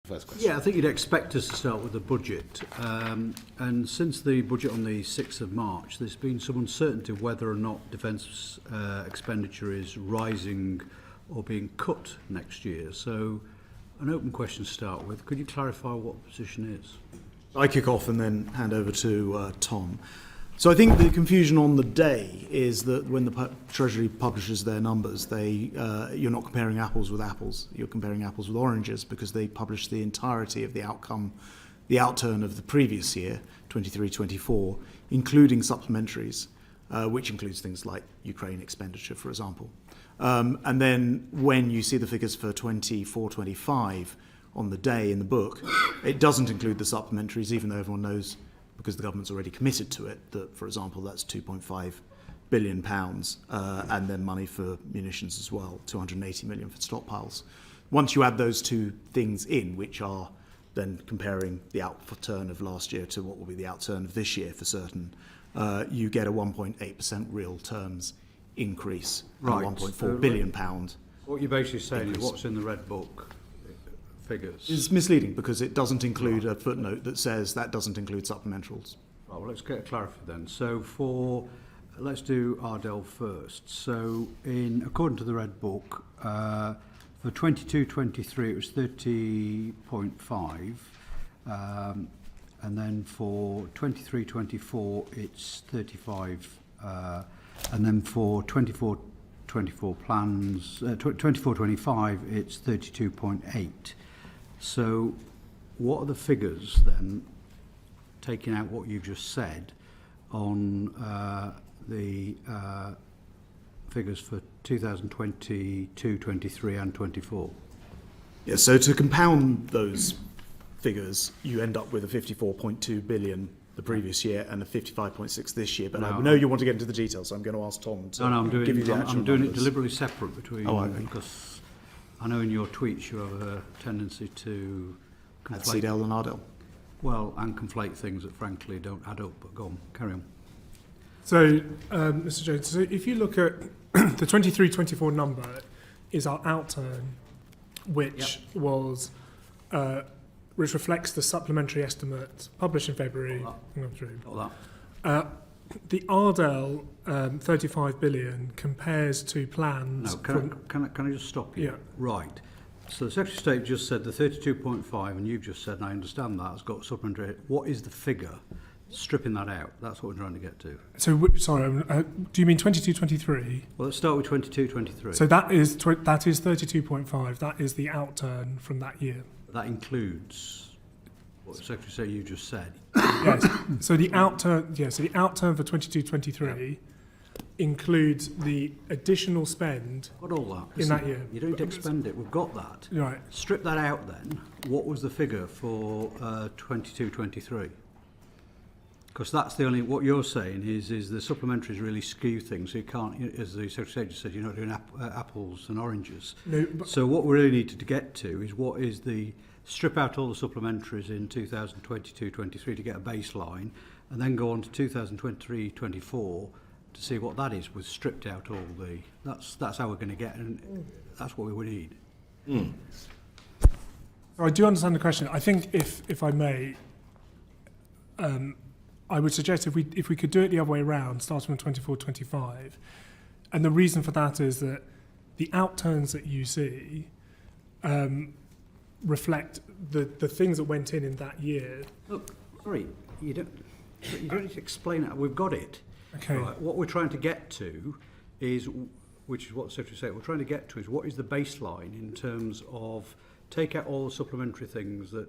First question. Yeah, I think you'd expect us to start with the budget. And since the budget on the 6th of March, there's been some uncertainty whether or not defence expenditure is rising or being cut next year. So an open question to start with. Could you clarify what the position is? I kick off and then hand over to Tom. So I think the confusion on the day is that when the Treasury publishes their numbers, you're not comparing apples with apples. You're comparing apples with oranges because they publish the entirety of the outcome, the outturn of the previous year, 23-24, including supplementaries, which includes things like Ukraine expenditure, for example. And then when you see the figures for 24-25 on the day in the book, it doesn't include the supplementaries, even though everyone knows, because the government's already committed to it, that, for example, that's £2.5 billion, and then money for munitions as well, 280 million for stockpiles. Once you add those two things in, which are then comparing the outturn of last year to what will be the outturn of this year for certain, you get a 1.8% real terms increase, right. £1.4 billion. What you're basically saying is what's in the Red Book figures. It's misleading because it doesn't include a footnote that says that doesn't include supplementals. Right, well, let's get a clarity then. So let's do Ardell first. So according to the Red Book, for 22-23 it was 30.5, and then for 23-24 it's 35, and then for 24-25 it's 32.8. So what are the figures then, taking out what you've just said, on the figures for 2022, 23 and 24? Yeah, so to compound those figures, you end up with a 54.2 billion the previous year and a 55.6 this year. But I know you want to get into the details, so I'm going to ask Tom to give you the actual I'm doing numbers. it deliberately separate between, okay. Because I know in your tweets you have a tendency to Add CDL and Ardell. Well, and conflate things that frankly don't add up, but go on, carry on. So, Mr. Jones, so if you look at the 23-24 number is our outturn, which was which reflects the supplementary estimate published in February. Got that. The Ardell 35 billion compares to plans. No, can I just stop you? Yeah. Right. So the Secretary of State just said the 32.5, and you've just said, and I understand that, has got supplementary. What is the figure? Stripping that out. That's what we're trying to get to. So, sorry, do you mean 22-23? Well, let's start with 22-23. So that is 32.5. That is the outturn from that year. That includes what the Secretary of State you just said. Yes. So the outturn, so the outturn for 22-23 includes the additional spend Got all that. in that year. You don't need to expend it. We've got that. Right. Strip that out then. What was the figure for 22-23? Because that's the only, what you're saying is the supplementaries really skew things. So you can't, as the Secretary of State just said, you're not doing apples and oranges. No, So what we really need to get to is what is the, strip out all the supplementaries in 2022-23 to get a baseline, and then go on to 2023-24 to see what that is with stripped out all the, that's how we're going to get, and that's what we would need. I do understand the question. I think if I may, I would suggest if we could do it the other way around, starting with 24-25, and the reason for that is that the outturns that you see reflect the things that went in that year. Look, sorry, you don't need to explain it. We've got it. Okay. Right. What we're trying to get to is, which is what the Secretary said, we're trying to get to is what is the baseline in terms of take out all the supplementary things that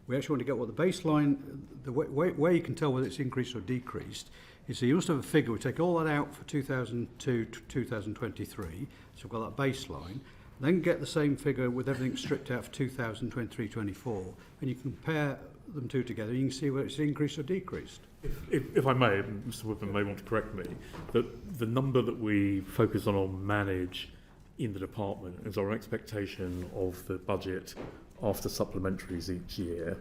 we actually want to get what the baseline, the way you can tell whether it's increased or decreased is so you must have a figure. We take all that out for 2002 to 2023, so we've got that baseline. Then get the same figure with everything stripped out for 2023-24, and you compare them two together, you can see whether it's increased or decreased. If I may, Mr. Woodman may want to correct me, that the number that we focus on manage in the department is our expectation of the budget after supplementaries each year,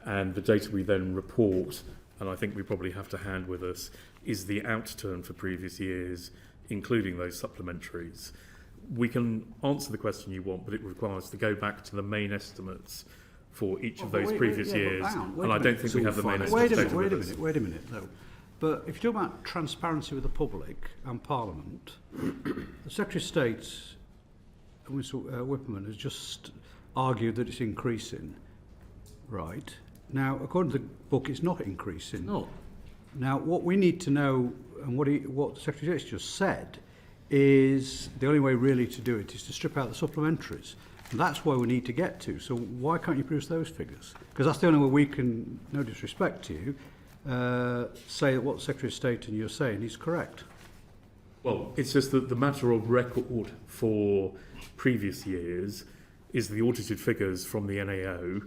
and the data we then report, and I think we probably have to hand with us, is the outturn for previous years, including those supplementaries. We can answer the question you want, but it requires to go back to the main estimates for each of Well, those wait, previous yeah, but years, hang on, wait and a I don't minute. think we have the main Wait a estimate minute, with us. wait a minute, though. But if you talk about transparency with the public and Parliament, the Secretary of State, Mr Whipperman, has just argued that it's increasing. Right. Now, according to the book, it's not increasing. No. Now, what we need to know, and what the Secretary of State just said, is the only way really to do it is to strip out the supplementaries. And that's where we need to get to. So why can't you produce those figures? Because that's the only way we can, no disrespect to you, say that what the Secretary of State and you're saying is correct. Well, it's just that the matter of record for previous years is the audited figures from the NAO,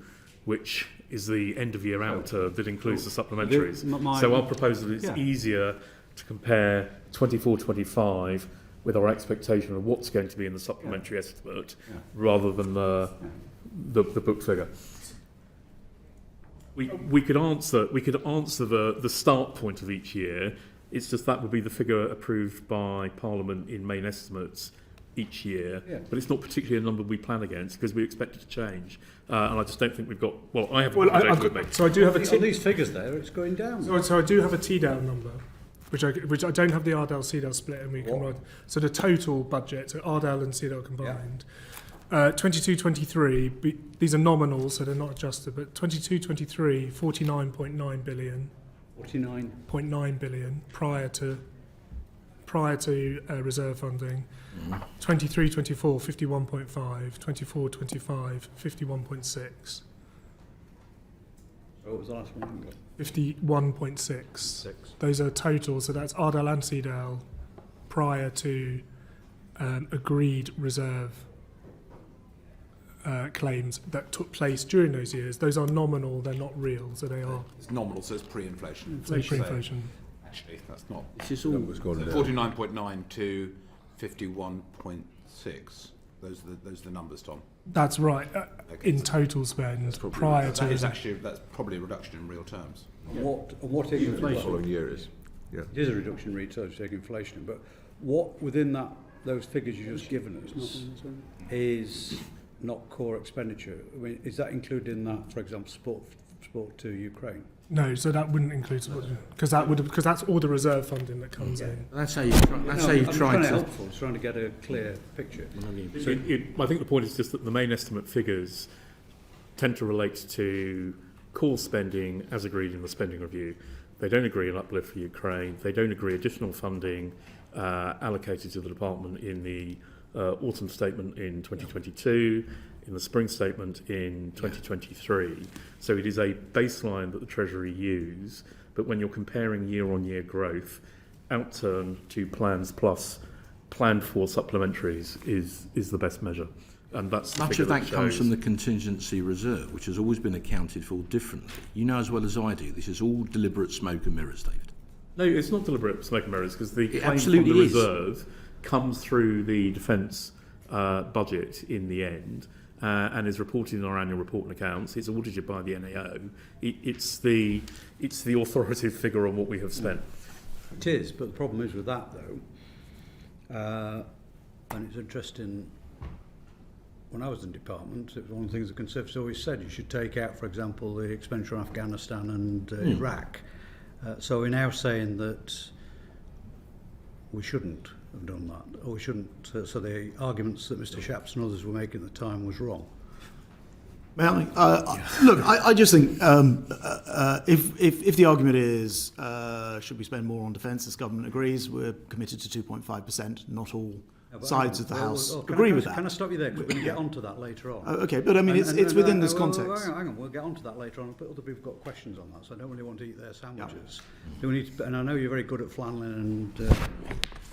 which is the end-of-year outer that includes the supplementaries. So our proposal is easier to compare 24-25 with our expectation of what's going to be in the supplementary estimate, rather than the book figure. We could answer the start point of each year. It's just that would be the figure approved by Parliament in main estimates each year, but it's not particularly a number we plan against because we expect it to change, and I just don't think we've got. Well, I haven't. So I do have On these figures there, it's going down. So I do have a TDAL number, which I don't have the Ardell CDAL split, and we can write. So the total budget, so Ardell and CDAL combined, 22-23. These are nominal, so they're not adjusted. But 22-23, 49.9 billion. 49.9 billion prior to reserve funding. 23-24, 51.5. 24-25, 51.6. What was the last one? 51.6. Those are total, so that's Ardell and CDAL prior to agreed reserve claims that took place during those years. Those are nominal, they're not real, so they are. It's nominal, so it's pre-inflation. Pre-inflation. Actually, that's not. This is all. 49.9 to 51.6. Those are the numbers, Tom. That's right. In total spend prior to. That's probably a reduction in real terms. What is inflation? Following year is. Yeah. It is a reduction in real terms, take inflation, but what within those figures you just given us is not core expenditure? I mean, is that included in that, for example, support to Ukraine? No, so that wouldn't include because that's all the reserve funding that comes in. That's how you're trying to. Helpful. It's trying to get a clear picture. I think the point is just that the main estimate figures tend to relate to core spending as agreed in the spending review. They don't agree an uplift for Ukraine. They don't agree additional funding allocated to the department in the autumn statement in 2022, in the spring statement in 2023. So it is a baseline that the Treasury use, but when you're comparing year-on-year growth, outturn to plans plus planned for supplementaries is the best measure. And that's the much of that comes from the contingency reserve, which has always been accounted for differently. You know as well as I do, this is all deliberate smoke and mirrors, David. No, it's not deliberate smoke and mirrors, because the claim from absolutely the is. reserve comes through the defence budget in the end, and is reported in our annual report and accounts. It's audited by the NAO. It's the authoritative figure on what we have spent. It is, but the problem is with that though, and it's interesting. When I was in department, it was one of the things the Conservatives always said, you should take out, for example, the expenditure on Afghanistan and Iraq. So we're now saying that we shouldn't have done that, or we shouldn't. So the arguments that Mr Shapps and others were making at the time was wrong. Look, I just think if the argument is should we spend more on defence, as government agrees, we're committed to 2.5%. Not all sides of the House agree with that. Can I stop you there? Because we're going to get onto that later on. Okay, but I mean, it's within this context. Hang on, we'll get onto that later on. But other people have got questions on that, so I don't really want to eat their sandwiches. Do we need to, and I know you're very good at flanneling and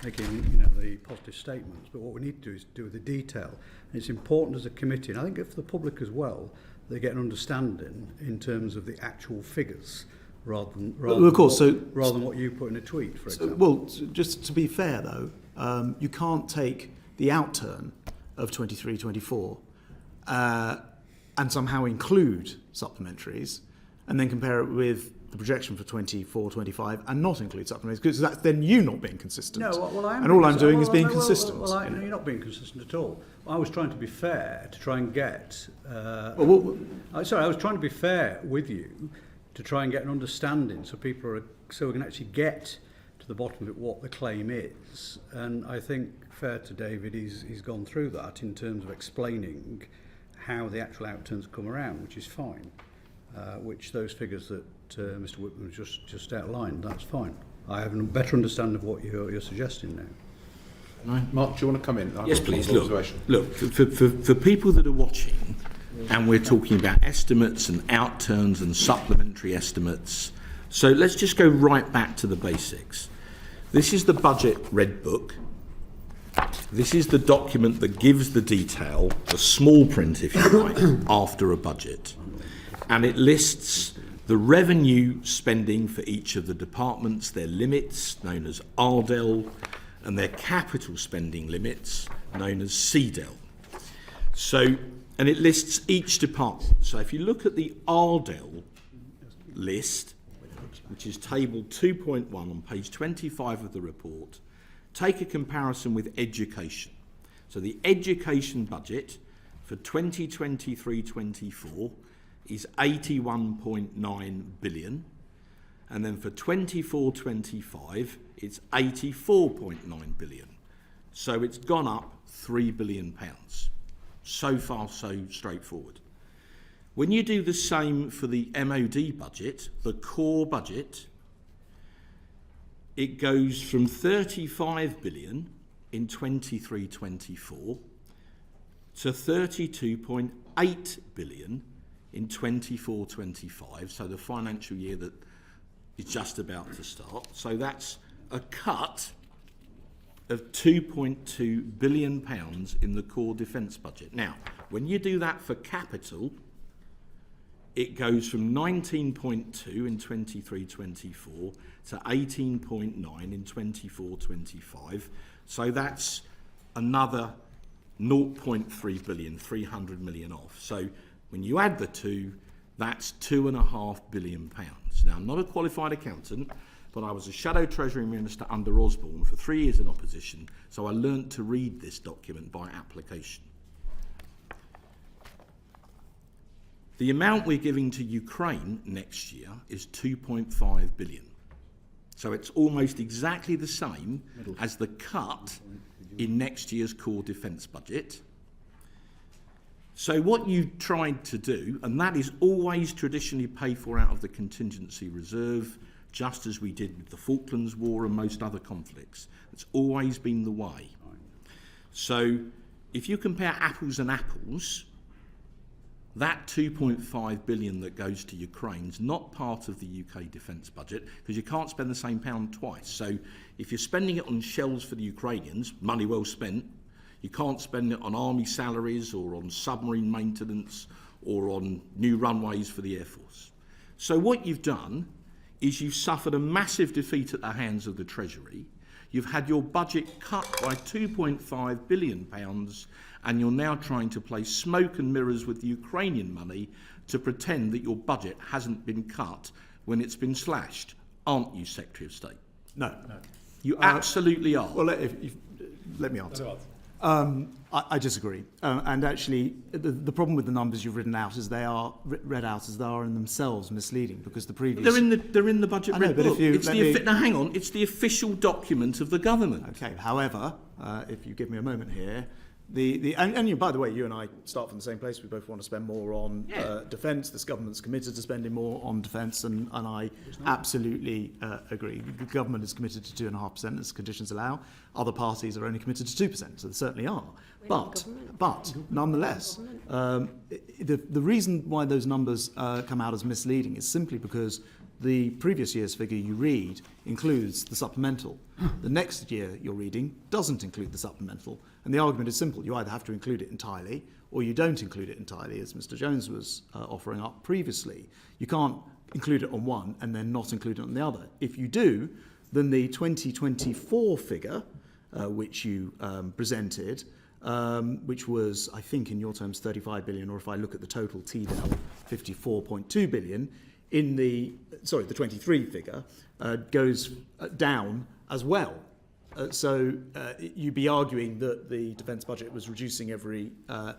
making the positive statements, but what we need to do is do the detail. And it's important as a committee, and I think for the public as well, they get an understanding in terms of the actual figures, rather than what you put in a tweet, for example. Well, just to be fair though, you can't take the outturn of 23-24 and somehow include supplementaries and then compare it with the projection for 24-25 and not include supplementaries, because that's then you not being consistent. No, well, I am. And all I'm doing well, is being well, consistent. Well, you're not being consistent at all. I was trying to be fair to try and get. I was trying to be fair with you to try and get an understanding, so so we can actually get to the bottom of it what the claim is. And I think fair to David, he's gone through that in terms of explaining how the actual outturns come around, which is fine. Which those figures that Mr. Whitman just outlined, that's fine. I have a better understanding of what you're suggesting now. Mark, do you want to come in? Yes, please. Look, for people that are watching, and we're talking about estimates and outturns and supplementary estimates, so let's just go right back to the basics. This is the budget red book. This is the document that gives the detail, the small print, if you like, after a budget. And it lists the revenue spending for each of the departments, their limits, known as RDEL, and their capital spending limits, known as CDEL. So, and it lists each department. So if you look at the RDEL list, which is table 2.1 on page 25 of the report, take a comparison with education. So the education budget for 2023-24 is 81.9 billion, and then for 24-25 it's 84.9 billion. So it's gone up £3 billion. So far, so straightforward. When you do the same for the MOD budget, the core budget, it goes from 35 billion in 23-24 to 32.8 billion in 24-25, so the financial year that is just about to start. So that's a cut of £2.2 billion in the core defence budget. Now, when you do that for capital, it goes from 19.2 in 23-24 to 18.9 in 24-25. So that's another 0.3 billion, 300 million off. So when you add the two, that's £2.5 billion. Now, I'm not a qualified accountant, but I was a Shadow Treasury Minister under Osborne for 3 years in opposition, so I learnt to read this document by application. The amount we're giving to Ukraine next year is 2.5 billion. So it's almost exactly the same as the cut in next year's core defence budget. So what you tried to do, and that is always traditionally paid for out of the contingency reserve, just as we did with the Falklands War and most other conflicts. It's always been the way. So if you compare apples and apples, that 2.5 billion that goes to Ukraine is not part of the UK defence budget, because you can't spend the same pound twice. So if you're spending it on shells for the Ukrainians, money well spent, you can't spend it on army salaries or on submarine maintenance or on new runways for the Air Force. So what you've done is you've suffered a massive defeat at the hands of the Treasury. You've had your budget cut by £2.5 billion, and you're now trying to play smoke and mirrors with the Ukrainian money to pretend that your budget hasn't been cut when it's been slashed. Aren't you, Secretary of State? No. You absolutely are. Well, let me answer. I disagree. And actually, the problem with the numbers you've written out is they are read out as they are in themselves misleading, because the previous... They're in the budget I know, red but book. if Now, hang on. It's the official document of the government. Okay. However, if you give me a moment here, and you, by the way, you and I start from the same place. We both want to spend more on defence. This government's committed to spending more on defence, and I absolutely agree. The government is committed to 2.5% as conditions allow. Other parties are only committed to 2%, so they certainly are. But nonetheless, the reason why those numbers come out as misleading is simply because the previous year's figure you read includes the supplemental. The next year you're reading doesn't include the supplemental. And the argument is simple. You either have to include it entirely or you don't include it entirely, as Mr. Jones was offering up previously. You can't include it on one and then not include it on the other. If you do, then the 2024 figure, which you presented, which was, I think in your terms, 35 billion, or if I look at the total TDEL, 54.2 billion, in the 23 figure goes down as well. So you'd be arguing that the defence budget was reducing every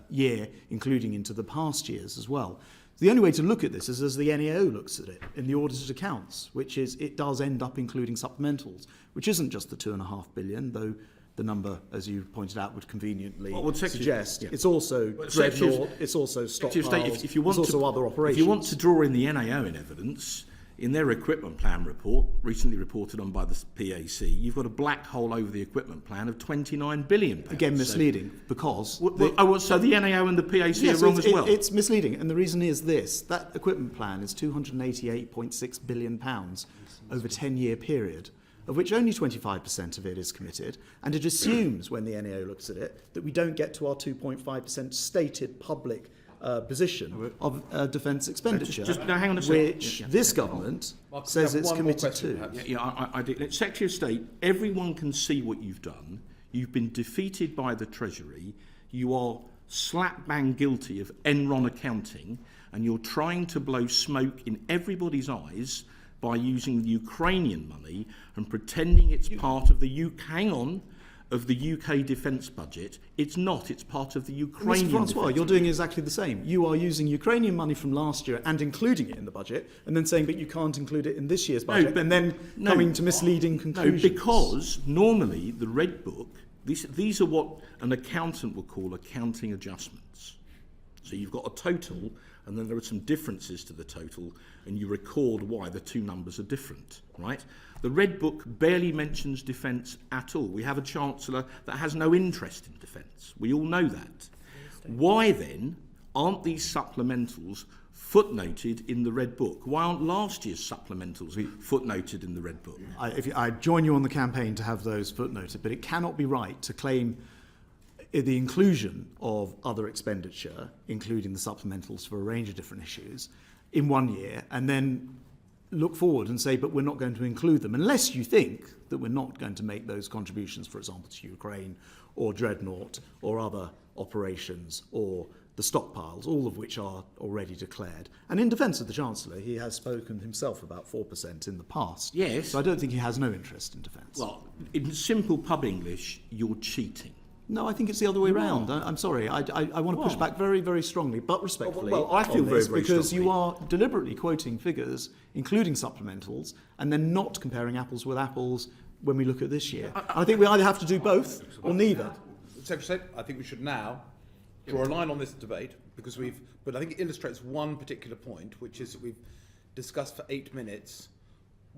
year, including into the past years as well. The only way to look at this is as the NAO looks at it in the audited accounts, which is it does end up including supplementals, which isn't just the 2.5 billion, though the number, as you pointed out, would conveniently suggest. Yeah. It's also dreadnought, it's also stockpiles, it's also other operations. If you want to draw in the NAO in evidence, in their equipment plan report, recently reported on by the PAC, you've got a black hole over the equipment plan of £29 billion. Again, misleading, because... so the NAO and the PAC are wrong as well? It's misleading, and the reason is this. That equipment plan is £288.6 billion over a 10-year period, of which only 25% of it is committed, and it assumes, when the NAO looks at it, that we don't get to our 2.5% stated public position of defence expenditure, now hang on a second. which this government says it's committed to. I do. Secretary of State, everyone can see what you've done. You've been defeated by the Treasury. You are slap bang guilty of Enron accounting, and you're trying to blow smoke in everybody's eyes by using the Ukrainian money and pretending it's part of the UK defence budget. It's not. It's part of the Ukrainian. Mr. Francois, you're doing exactly the same. You are using Ukrainian money from last year and including it in the budget, and then saying, but you can't include it in this year's budget, and then coming to misleading conclusions. No, because normally the Red Book, these are what an accountant would call accounting adjustments. So you've got a total, and then there are some differences to the total, and you record why the two numbers are different, right? The Red Book barely mentions defence at all. We have a Chancellor that has no interest in defence. We all know that. Why then aren't these supplementals footnoted in the Red Book? Why aren't last year's supplementals footnoted in the Red Book? I join you on the campaign to have those footnoted, but it cannot be right to claim the inclusion of other expenditure, including the supplementals for a range of different issues, in 1 year, and then look forward and say, but we're not going to include them, unless you think that we're not going to make those contributions, for example, to Ukraine or Dreadnought or other operations or the stockpiles, all of which are already declared. And in defence of the Chancellor, he has spoken himself about 4% in the past. Yes. So I don't think he has no interest in defence. Well, in simple pub English, you're cheating. No, I think it's the other way round. I'm sorry. I want to push back very, very strongly, but respectfully. Well, I feel on this, very because strongly. you are deliberately quoting figures, including supplementals, and then not comparing apples with apples when we look at this year. I think we either have to do both or neither. Secretary of State, I think we should now draw a line on this debate, because but I think it illustrates one particular point, which is that we've discussed for 8 minutes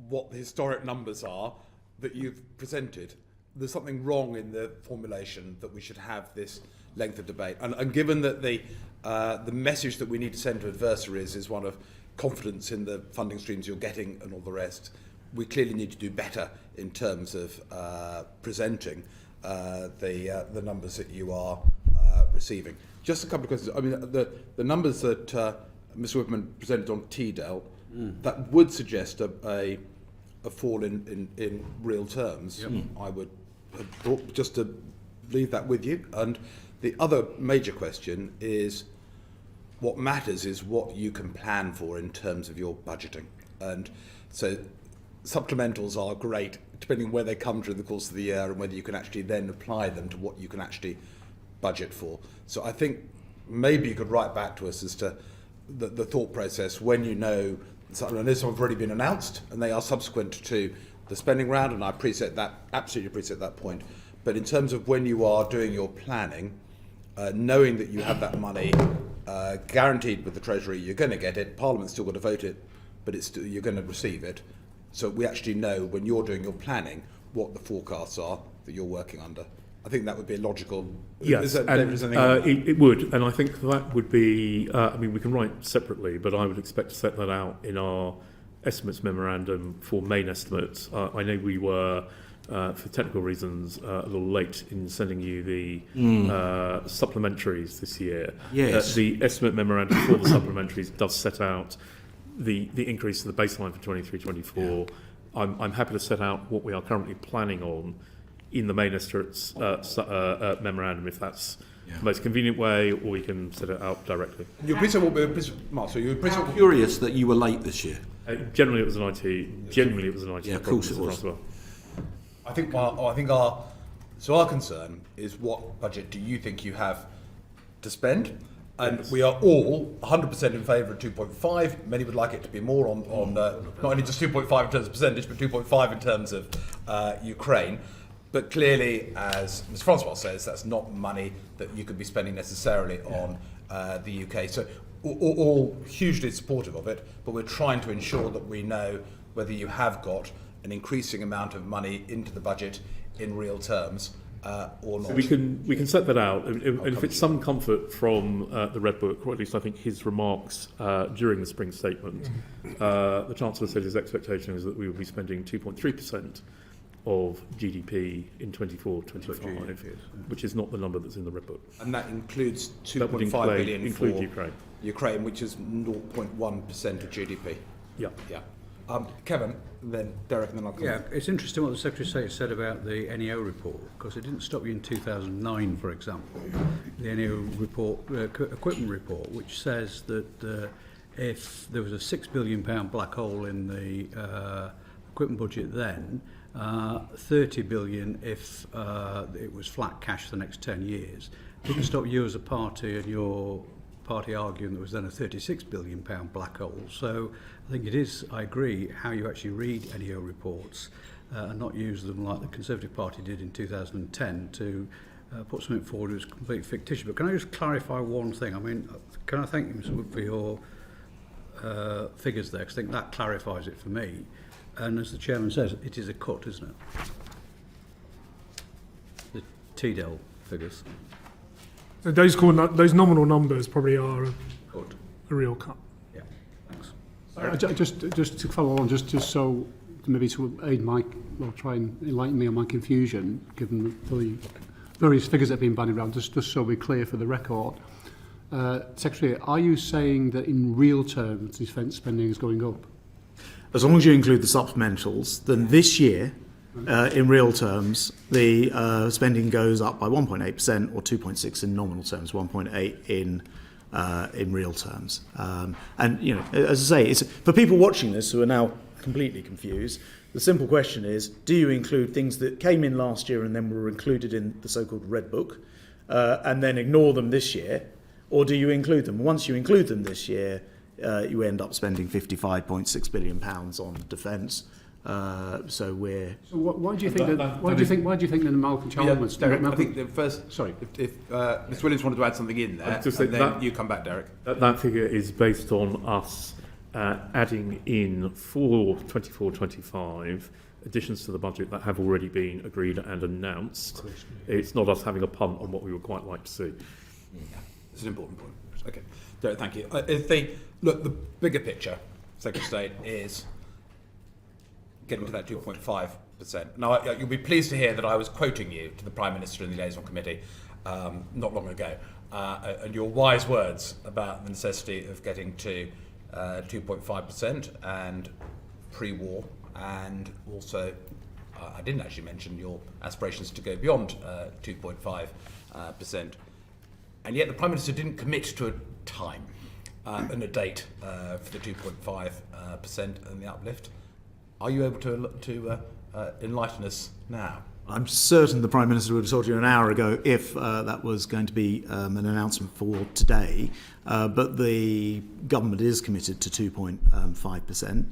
what the historic numbers are that you've presented. There's something wrong in the formulation that we should have this length of debate. And given that the message that we need to send to adversaries is one of confidence in the funding streams you're getting and all the rest, we clearly need to do better in terms of presenting the numbers that you are receiving. Just a couple of questions. I mean, the numbers that Mr. Whitman presented on TDEL, that would suggest a fall in real terms. Yep. I would have thought, just to leave that with you. And the other major question is, what matters is what you can plan for in terms of your budgeting. And so supplementals are great, depending on where they come during the course of the year and whether you can actually then apply them to what you can actually budget for. So I think maybe you could write back to us as to the thought process when you know, and this have already been announced and they are subsequent to the spending round, and I absolutely appreciate that point. But in terms of when you are doing your planning, knowing that you have that money guaranteed with the Treasury, you're going to get it, Parliament's still got to vote it, but you're going to receive it. So we actually know when you're doing your planning what the forecasts are that you're working under. I think that would be a logical... Yes, it would, and I think that would be... I mean, we can write separately, but I would expect to set that out in our estimates memorandum for main estimates. I know we were, for technical reasons, a little late in sending you the supplementaries this year. Yes. The estimate memorandum for the supplementaries does set out the increase to the baseline for 23-24. Yeah. I'm happy to set out what we are currently planning on in the main estimates memorandum, if that's the most convenient way, or we can set it out directly. You appreciate what we're, Mark, so you appreciate what Curious that you were late this year. Generally, it was an IT. Generally, it was an IT. Yeah, of problem, course it Mr. was. Francois. our concern is what budget do you think you have to spend? And we are all 100% in favour of 2.5. Many would like it to be more on not only just 2.5 in terms of percentage, but 2.5 in terms of Ukraine. But clearly, as Ms. Francois says, that's not money that you could be spending necessarily on the UK. So all hugely supportive of it, but we're trying to ensure that we know whether you have got an increasing amount of money into the budget in real terms or not. So we can set that out, and if it's some comfort from the Red Book, or at least I think his remarks during the spring statement, the Chancellor said his expectation is that we will be spending 2.3% of GDP in 24-25, which is not the number that's in the Red Book. And that includes That would 2.5 billion include for Ukraine, which is 0.1% of GDP. Yeah. Yeah. Kevin, then Derek, and then I'll come. Yeah, it's interesting what the Secretary of State said about the NEO report, because it didn't stop you in 2009, for example. The NEO report, equipment report, which says that if there was a £6 billion black hole in the equipment budget then, 30 billion if it was flat cash for the next 10 years. It didn't stop you as a party and your party arguing there was then a £36 billion black hole. So I think it is, I agree, how you actually read NEO reports and not use them like the Conservative Party did in 2010 to put something forward that was completely fictitious. But can I just clarify one thing? I mean, can I thank you, Mr. Wood, for your figures there, because I think that clarifies it for me. And as the Chairman says, it is a cut, isn't it? The TDEL figures. So those nominal numbers probably are a real cut. Yeah, thanks. Just to follow on, just so maybe to aid Mike, or try and enlighten me on my confusion, given the various figures that have been bandied around, just so we're clear for the record. Secretary, are you saying that in real terms defence spending is going up? As long as you include the supplementals, then this year, in real terms, the spending goes up by 1.8% or 2.6 in nominal terms, 1.8 in real terms. And you know, as I say, it's for people watching this who are now completely confused. The simple question is: do you include things that came in last year and then were included in the so-called Red Book, and then ignore them this year, or do you include them? Once you include them this year, you end up spending £55.6 billion on defence. So we're. So why do you think that? Why do you think that Malcolm Chalmers? Derek, I think the first. Sorry. If Mr. Williams wanted to add something in there, just say and then that- you come back, Derek. That figure is based on us adding in for 24-25 additions to the budget that have already been agreed and announced. It's not us having a punt on what we would quite like to see. It's an important point. Okay, Derek, thank you. The bigger picture, Secretary of State, is getting to that 2.5%. Now, you'll be pleased to hear that I was quoting you to the Prime Minister in the Liaison Committee not long ago, and your wise words about the necessity of getting to 2.5% and pre-war, and also I didn't actually mention your aspirations to go beyond 2.5%, and yet the Prime Minister didn't commit to a time and a date for the 2.5% and the uplift. Are you able to enlighten us now? I'm certain the Prime Minister would have told you an hour ago if that was going to be an announcement for today. But the government is committed to 2.5%.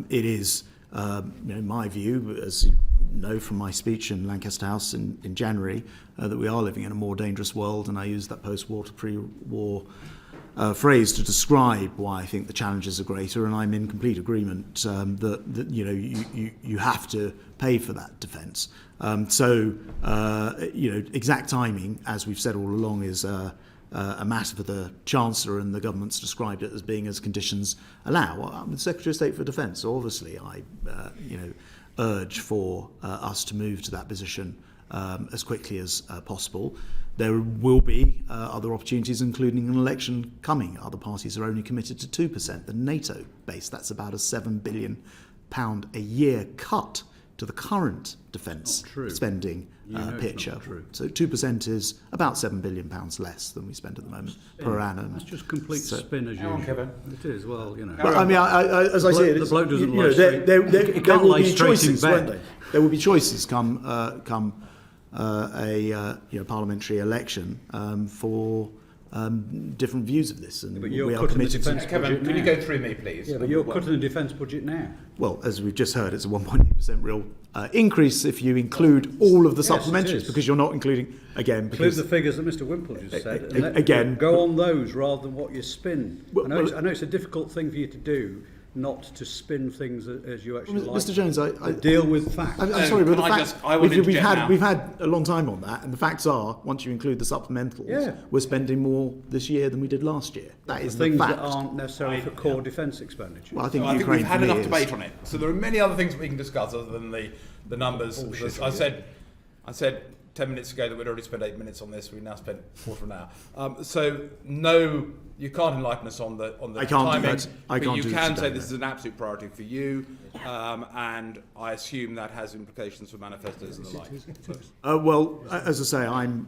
It is, my view, as you know from my speech in Lancaster House in January, that we are living in a more dangerous world, and I use that post-war to pre-war phrase to describe why I think the challenges are greater, and I'm in complete agreement that you have to pay for that defence. Exact timing, as we've said all along, is a matter for the Chancellor, and the government's described it as being as conditions allow. I'm the Secretary of State for Defence, so obviously I urge for us to move to that position as quickly as possible. There will be other opportunities, including an election coming. Other parties are only committed to 2%. The NATO base, that's about a £7 billion a year cut to the current defence Not true. spending You know it's picture. not true. So 2% is about £7 billion less than we spend at the moment per annum. That's just complete So- spin as usual. Kevin. It is, well, you know. But I mean, as I say, The it's, bloke doesn't you lie know, straight. there He can't will lie be straight in choices, bed. won't there? There will be choices come parliamentary election for different views of this, and But you're we are cutting the committed to. defence Kevin, budget can you now. go through me, please? Yeah, but you're cutting the defence budget now. Well, as we've just heard, it's a 1.8% real increase if you include all of the Yes, it supplementaries, is. because you're not including, again, Include because the figures that Mr Wimple just said. and let- again- go on those rather than what you spin. Well, I know it's a difficult thing for you to do, not to spin things as you actually like. Mr Jones, But deal with facts. I'm sorry, but Can I I will we've interject had now. we've had a long time on that, and the facts are, once you include the supplementals, Yeah. we're spending more this year than we did last year. That is the Things fact. that aren't necessarily for core defence expenditure. Well, I think I think Ukraine we've had for me enough is- debate on it. So there are many other things we can discuss other than the numbers. I said 10 minutes ago that we'd already spent 8 minutes on this. We've now spent a quarter of an hour. So no, you can't enlighten us on the I can't do timing. that. I but can't you do can that say today, this is an absolute priority for you, and I assume that has implications for manifestos and the like. Well, as I say, I'm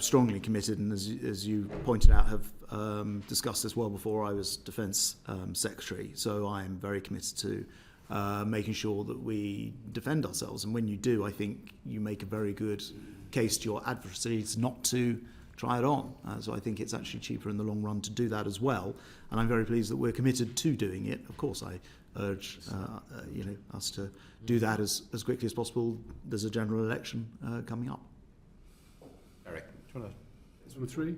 strongly committed, and as you pointed out, have discussed this well before I was Defence Secretary. So I am very committed to making sure that we defend ourselves. And when you do, I think you make a very good case to your adversaries not to try it on. So I think it's actually cheaper in the long run to do that as well. And I'm very pleased that we're committed to doing it. Of course, I urge us to do that as quickly as possible. There's a general election coming up. Eric, Number 3?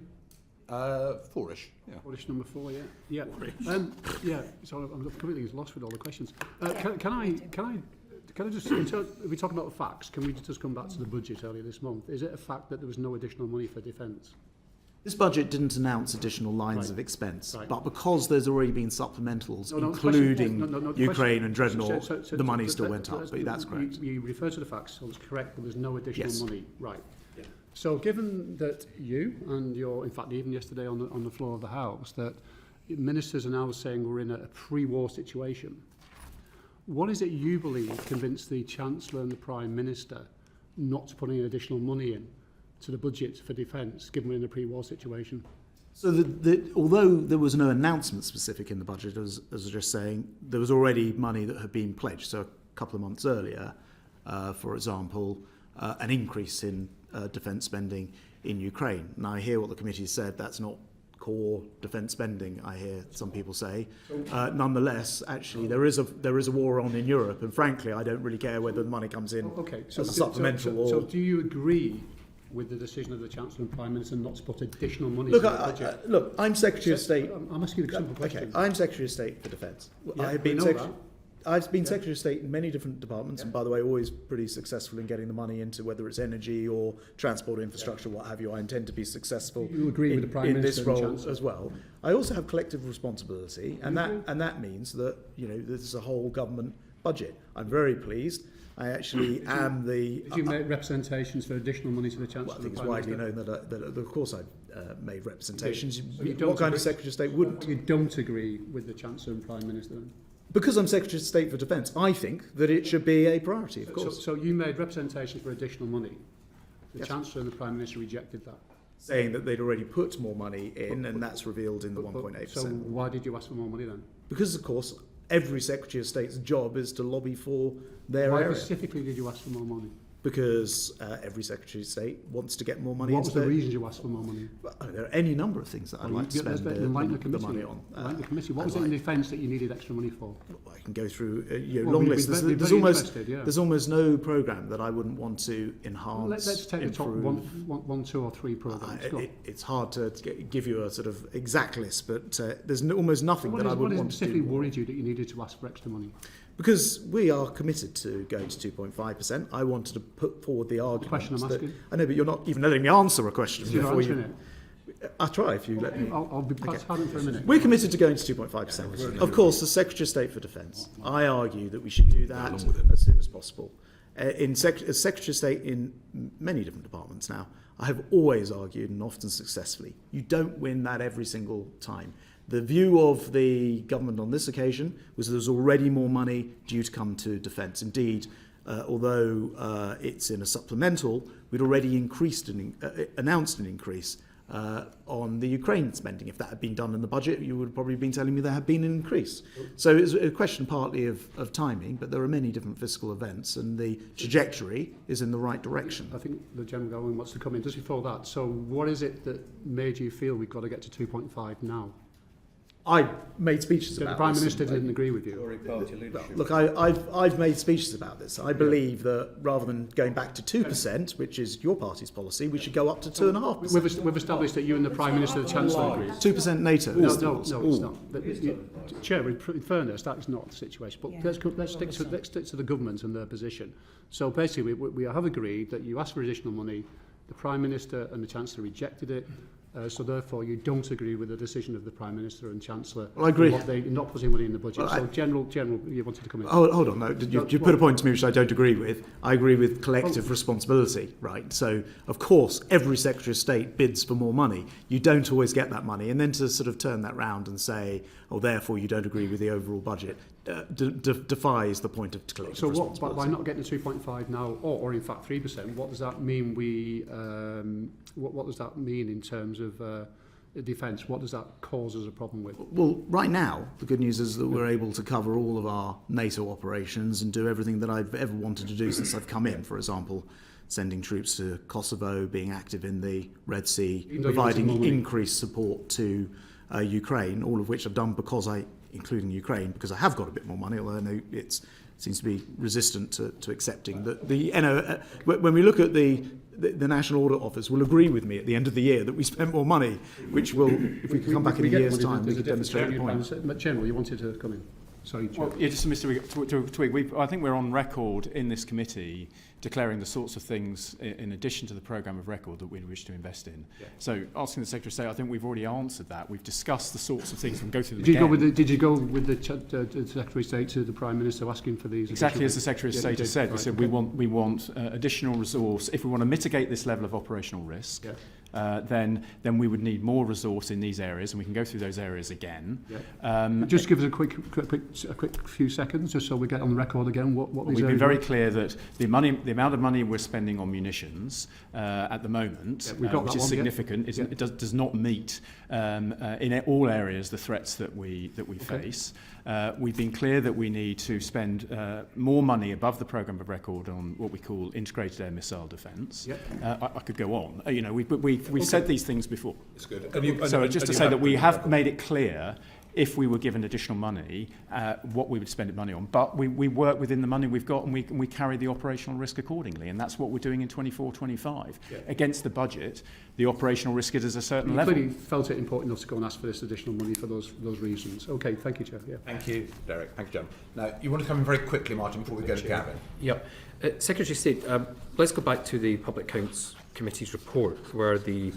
four-ish. Yeah. What is number 4? Yeah. Yeah. So I'm completely lost with all the questions. Can I just, we're talking about the facts. Can we just come back to the budget earlier this month? Is it a fact that there was no additional money for defence? This budget didn't announce additional lines Right. of expense, Right. but because there's already been supplementals, No, the including question- no, the Ukraine question- and Dreadnought, so- the money still went up. But that's you- correct. You refer to the facts, so it's correct. There was no additional Yes. money, right? So, given that you and in fact, even yesterday on the floor of the House, that ministers are now saying we're in a pre-war situation, what is it you believe convinced the Chancellor and the Prime Minister not to put any additional money in to the budget for defence, given we're in a pre-war situation? So although there was no announcement specific in the budget, as I was just saying, there was already money that had been pledged. So a couple of months earlier, for example, an increase in defence spending in Ukraine. Now I hear what the committee said, that's not core defence spending, I hear some people say. Nonetheless, actually, there is a war on in Europe, and frankly, I don't really care whether the money comes in Okay, as a supplemental so or... do you agree with the decision of the Chancellor and Prime Minister not to put additional money Look, into the budget? look, I'm Secretary of State. I'm asking you a simple Okay, question. I'm Secretary of State for Defence. Yeah, I've we been know Secretary. that. I've been Secretary of State in many different departments, and by the way, always pretty successful in getting the money into whether it's energy or transport infrastructure, what have you. I intend to be successful You agree with the Prime in this Minister and role Chancellor? as well. I also have collective responsibility, and that means that there's a whole government budget. I'm very pleased. I actually am the. Did you make representations for additional money to the Chancellor Well, I and think it's Prime widely Minister? known that of course I've made representations. So you don't What kind of agree- Secretary of State wouldn't? You don't agree with the Chancellor and Prime Minister then? Because I'm Secretary of State for Defence, I think that it should be a priority, of course. So you made representations for additional money. The Yes. Chancellor and the Prime Minister rejected that. Saying that they'd already put more money in, and that's revealed in the But- 1.8%. So why did you ask for more money then? Because, of course, every Secretary of State's job is to lobby for their Why area. specifically did you ask for more money? Because every Secretary of State wants to get more money What into was the their... reasons you asked for more money? There are any number of things that I'd like to spend Enlighten the money on. Enlighten the committee. What was it in defence that you needed extra money for? I can go through Well, long we'd be lists. very interested, yeah. There's almost no programme that I wouldn't want to enhance, Let's take the top improve. one, 2 or 3 programmes. Go on. It's hard to give you a sort of exact list, but there's almost nothing that I What would is want to specifically do. worried you that you needed to ask for extra money? Because we are committed to going to 2.5%. I wanted to put forward the argument. question I'm asking? I know, but you're not even letting me answer a question You're before answering you. it. I'll try if you let me. I'll be quite silent for a minute. We're committed to going to 2.5%. Of course, as Secretary of State for Defence, I argue that we should do that as soon as possible. As Secretary of State in many different departments now, I have always argued, and often successfully, you don't win that every single time. The view of the government on this occasion was there's already more money due to come to defence. Indeed, although it's in a supplemental, we'd already announced an increase on the Ukraine spending. If that had been done in the budget, you would have probably been telling me there had been an increase. So it's a question partly of timing, but there are many different fiscal events, and the trajectory is in the right direction. I think the General Government wants to come in. Just before that, so what is it that made you feel we've got to get to 2.5 now? I made speeches The about Prime this. Minister didn't agree with you. Look, I've made speeches about this. I believe that rather than going back to 2%, which is your party's policy, we should go up to 2.5%. We've established that you and the Prime Minister, the Chancellor, agreed. 2% NATO. No, it's not. Chair, in fairness, that is not the situation. But let's stick to the government and their position. So basically, we have agreed that you asked for additional money. The Prime Minister and the Chancellor rejected it. So therefore, you don't agree with the decision of the Prime Minister and Chancellor. Well, I agree. Not putting money in the budget. Well, so, General, you wanted to come in. Hold on, no. You put a point to me which I don't agree with. I agree with collective responsibility, right? So, of course, every Secretary of State bids for more money. You don't always get that money. And then to sort of turn that round and say, oh, therefore you don't agree with the overall budget, defies the point of collective responsibility. So by not getting to 2.5 now, or in fact 3%, what does that mean what does that mean in terms of defence? What does that cause as a problem with? Well, right now, the good news is that we're able to cover all of our NATO operations and do everything that I've ever wanted to do since I've come in. For example, sending troops to Kosovo, being active in the Red Sea, providing increased support to Ukraine, all of which I've done including Ukraine, because I have got a bit more money, although I know it seems to be resistant to accepting that when we look at the National Audit Office will agree with me at the end of the year that we spent more money, which will, if we can come back in a year's time, we can demonstrate the point. But General, you wanted to come in. Sorry, Chair. Well, yeah, just Mr. Twigg, I think we're on record in this committee declaring the sorts of things, in addition to the programme of record, that we wish to invest in. Yeah. So, asking the Secretary of State, I think we've already answered that. We've discussed the sorts of things. We can go through them again. Did you go with the Secretary of State to the Prime Minister asking for these? Exactly as the Secretary of State has said. Right, we said okay. we want additional resource. If we want to mitigate this level of operational risk, then we would need more resource in these areas, and we can go through those areas again. Yeah. Just give us a quick few seconds, just so we get on the record again. We've been very clear that the amount of money we're spending on munitions at the moment, which is significant, it does not meet in all areas the threats that we face. We've been clear that we need to spend more money above the programme of record on what we call integrated air missile defence. I could go on. We've said these things before. It's good. Just to say that we have made it clear, if we were given additional money, what we would spend money on. But we work within the money we've got, and we carry the operational risk accordingly. And that's what we're doing in 24-25. Against the budget, the operational risk is at a certain level. You clearly felt it important enough to go and ask for this additional money for those reasons. Okay, thank you, Chair. Yeah. Thank you, Derek. Thank you, John. Now, you want to come in very quickly, Martin, before we go to Gavin? Yep. Secretary of State, let's go back to the Public Accounts Committee's report, where the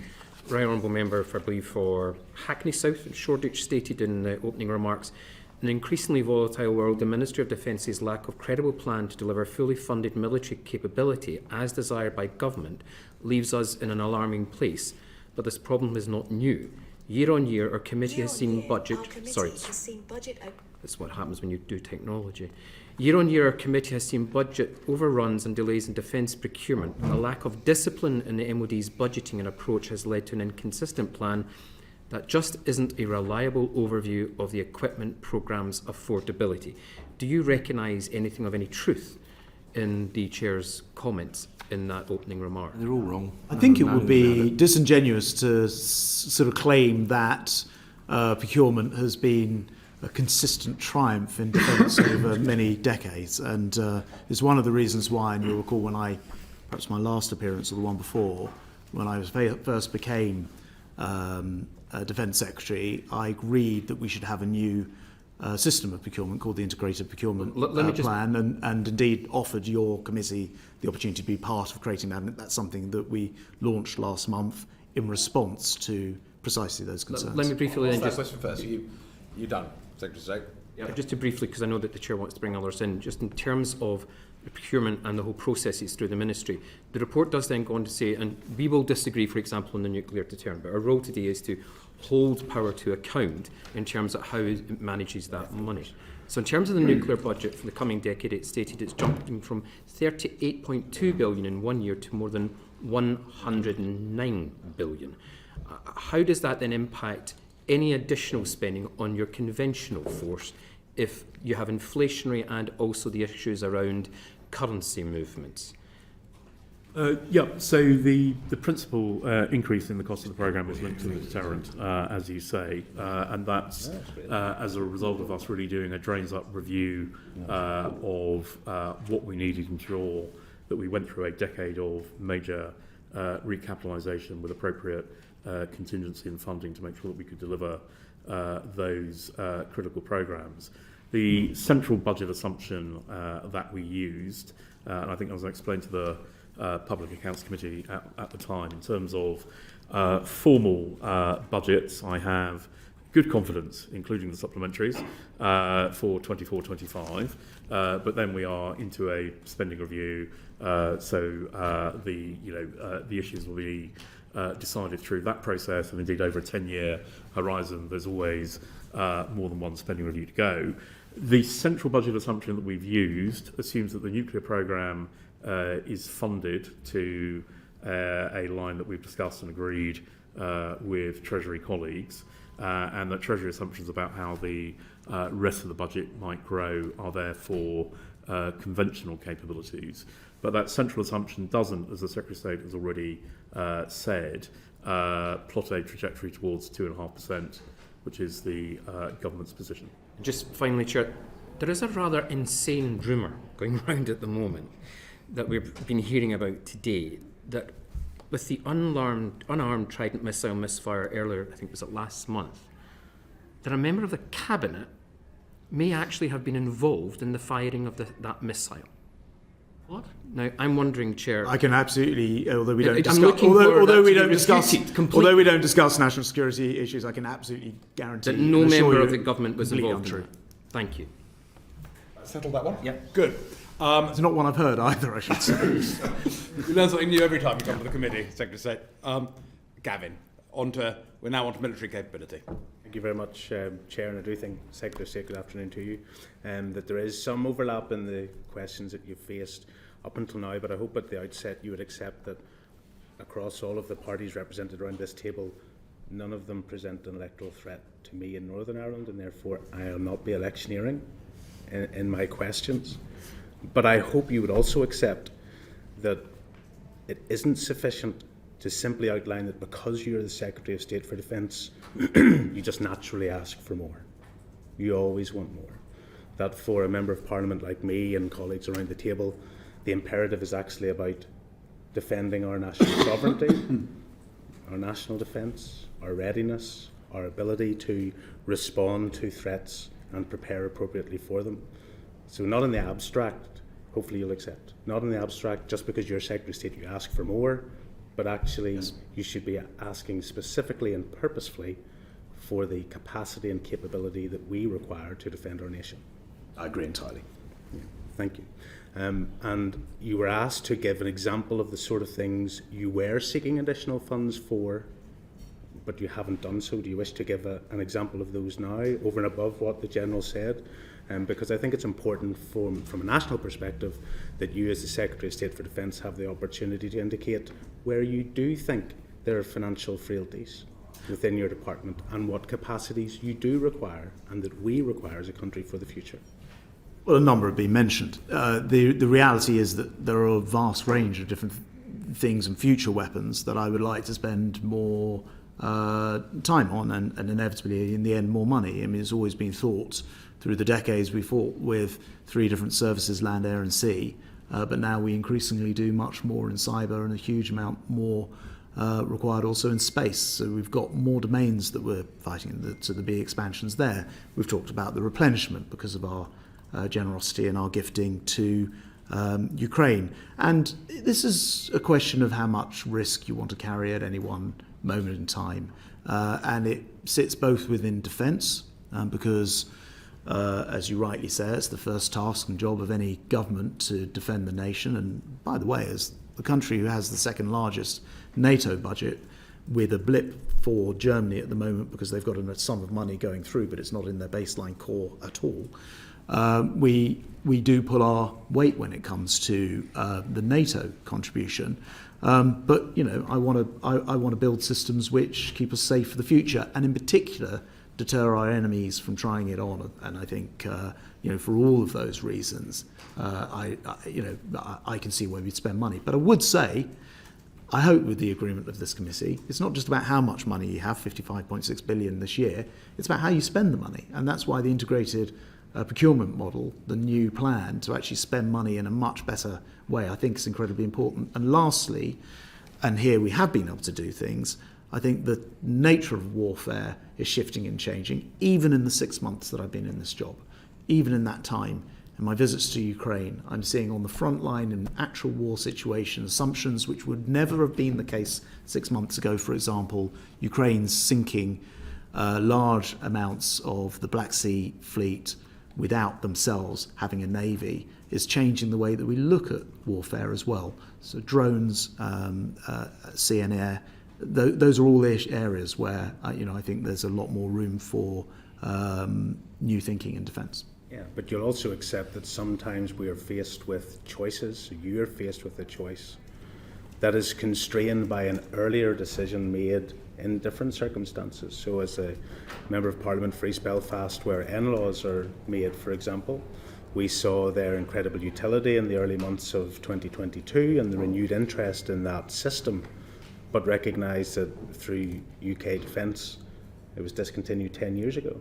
Right Honourable Member, for Hackney South and Shoreditch, stated in the opening remarks, in an increasingly volatile world, the Ministry of Defence's lack of credible plan to deliver fully funded military capability, as desired by government, leaves us in an alarming place. But this problem is not new. Year on year, our committee has seen budget... That's what happens when you do technology. Year on year, our committee has seen budget overruns and delays in defence procurement. A lack of discipline in the MOD's budgeting and approach has led to an inconsistent plan that just isn't a reliable overview of the equipment programme's affordability. Do you recognise anything of any truth in the Chair's comments in that opening remark? They're all wrong. I think it would be disingenuous to sort of claim that procurement has been a consistent triumph in defence over many decades, and it's one of the reasons why, and you'll recall when perhaps my last appearance or the one before, when I first became Defence Secretary, I agreed that we should have a new system of procurement called the Integrated Procurement Plan, and indeed offered your committee the opportunity to be part of creating that, and that's something that we launched last month in response to precisely those concerns. Let me briefly then just... question first. You're done, Secretary of State. Yeah, just to briefly, because I know that the Chair wants to bring others in, just in terms of the procurement and the whole processes through the Ministry, the report does then go on to say, and we will disagree, for example, on the nuclear deterrent, but our role today is to hold power to account in terms of how it manages that money. So in terms of the nuclear budget for the coming decade, it's stated it's jumping from 38.2 billion in 1 year to more than 109 billion. How does that then impact any additional spending on your conventional force if you have inflationary and also the issues around currency movements? So the principal increase in the cost of the programme is linked to the deterrent, as you say, and that's as a result of us really doing a drains-up review of what we needed to ensure that we went through a decade of major recapitalisation with appropriate contingency and funding to make sure that we could deliver those critical programmes. The central budget assumption that we used, and I think as I explained to the Public Accounts Committee at the time, in terms of formal budgets, I have good confidence, including the supplementaries, for 24-25, but then we are into a spending review, so the issues will be decided through that process, and indeed over a 10-year horizon there's always more than one spending review to go. The central budget assumption that we've used assumes that the nuclear programme is funded to a line that we've discussed and agreed with Treasury colleagues, and that Treasury assumptions about how the rest of the budget might grow are there for conventional capabilities. But that central assumption doesn't, as the Secretary of State has already said, plot a trajectory towards 2.5%, which is the government's position. Just finally, Chair, there is a rather insane rumour going round at the moment that we've been hearing about today, that with the unarmed Trident missile misfire earlier, I think was it last month, that a member of the Cabinet may actually have been involved in the firing of that missile. What? Now, I'm wondering, Chair. I can absolutely, although we don't discuss national security issues, I can absolutely guarantee that no member of the government was involved. Untrue. Thank you. Settle that one? Yeah. Good. It's not one I've heard either, I should say. You learn something new every time you come to the committee, Secretary of State. Gavin, we're now on to military capability. Thank you very much, Chair, and I do think, Secretary of State, good afternoon to you, that there is some overlap in the questions that you've faced up until now, but I hope at the outset you would accept that across all of the parties represented around this table, none of them present an electoral threat to me in Northern Ireland, and therefore I will not be electioneering in my questions. But I hope you would also accept that it isn't sufficient to simply outline that because you're the Secretary of State for Defence, you just naturally ask for more. You always want more. That for a Member of Parliament like me and colleagues around the table, the imperative is actually about defending our national sovereignty, our national defence, our readiness, our ability to respond to threats and prepare appropriately for them. So not in the abstract, hopefully you'll accept, not in the abstract, just because you're Secretary of State you ask for more, but actually you should be asking specifically and purposefully for the capacity and capability that we require to defend our nation. I agree entirely. Yeah, thank you. And you were asked to give an example of the sort of things you were seeking additional funds for, but you haven't done so. Do you wish to give an example of those now, over and above what the General said? Because I think it's important from a national perspective that you as the Secretary of State for Defence have the opportunity to indicate where you do think there are financial frailties within your department and what capacities you do require and that we require as a country for the future. Well, a number have been mentioned. The reality is that there are a vast range of different things and future weapons that I would like to spend more time on and inevitably in the end more money. I mean, it's always been thought through the decades we fought with 3 different services, land, air and sea, but now we increasingly do much more in cyber and a huge amount more required also in space. So we've got more domains that we're fighting, so there'll be expansions there. We've talked about the replenishment because of our generosity and our gifting to Ukraine. And this is a question of how much risk you want to carry at any one moment in time. And it sits both within defence, because as you rightly say, it's the first task and job of any government to defend the nation. And by the way, as the country who has the second largest NATO budget, with a blip for Germany at the moment because they've got a sum of money going through, but it's not in their baseline core at all. We do pull our weight when it comes to the NATO contribution. But I want to build systems which keep us safe for the future, and in particular deter our enemies from trying it on. And I think for all of those reasons, I can see where we'd spend money. But I would say, I hope with the agreement of this committee, it's not just about how much money you have, 55.6 billion this year. It's about how you spend the money, and that's why the integrated procurement model, the new plan to actually spend money in a much better way, I think is incredibly important. And lastly, and here we have been able to do things, I think the nature of warfare is shifting and changing, even in the 6 months that I've been in this job. Even in that time, in my visits to Ukraine, I'm seeing on the front line in actual war situation assumptions which would never have been the case 6 months ago. For example, Ukraine's sinking large amounts of the Black Sea fleet without themselves having a navy is changing the way that we look at warfare as well. So drones, sea and air, those are all areas where I think there's a lot more room for new thinking in defence. Yeah, but you'll also accept that sometimes we are faced with choices. You're faced with a choice that is constrained by an earlier decision made in different circumstances. So as a Member of Parliament for East Belfast, where in-laws are made, for example, we saw their incredible utility in the early months of 2022 and the renewed interest in that system, but recognised that through UK defence it was discontinued 10 years ago.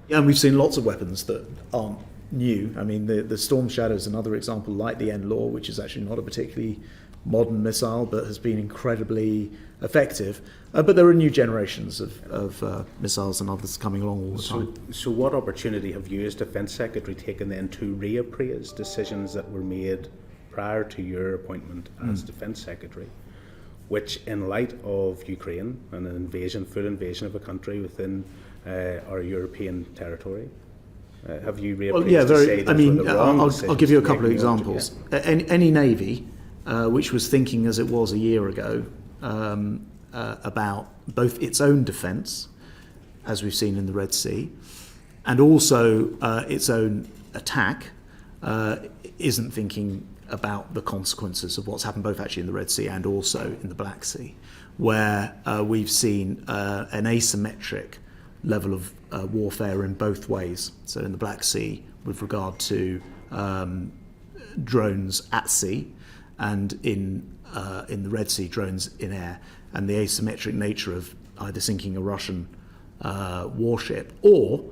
Yeah, and we've seen lots of weapons that aren't new. I mean, the Storm Shadow is another example, like the N-Law, which is actually not a particularly modern missile, but has been incredibly effective. But there are new generations of missiles and others coming along all the time. So what opportunity have you as Defence Secretary taken then to reappraise decisions that were made prior to your appointment as Defence Secretary, which in light of Ukraine and an invasion, full invasion of a country within our European territory, have you reappraised to say those were the wrong decisions? I'll give you a couple of examples. Any Navy which was thinking as it was a year ago about both its own defence, as we've seen in the Red Sea, and also its own attack, isn't thinking about the consequences of what's happened both actually in the Red Sea and also in the Black Sea, where we've seen an asymmetric level of warfare in both ways. So in the Black Sea, with regard to drones at sea, and in the Red Sea, drones in air, and the asymmetric nature of either sinking a Russian warship or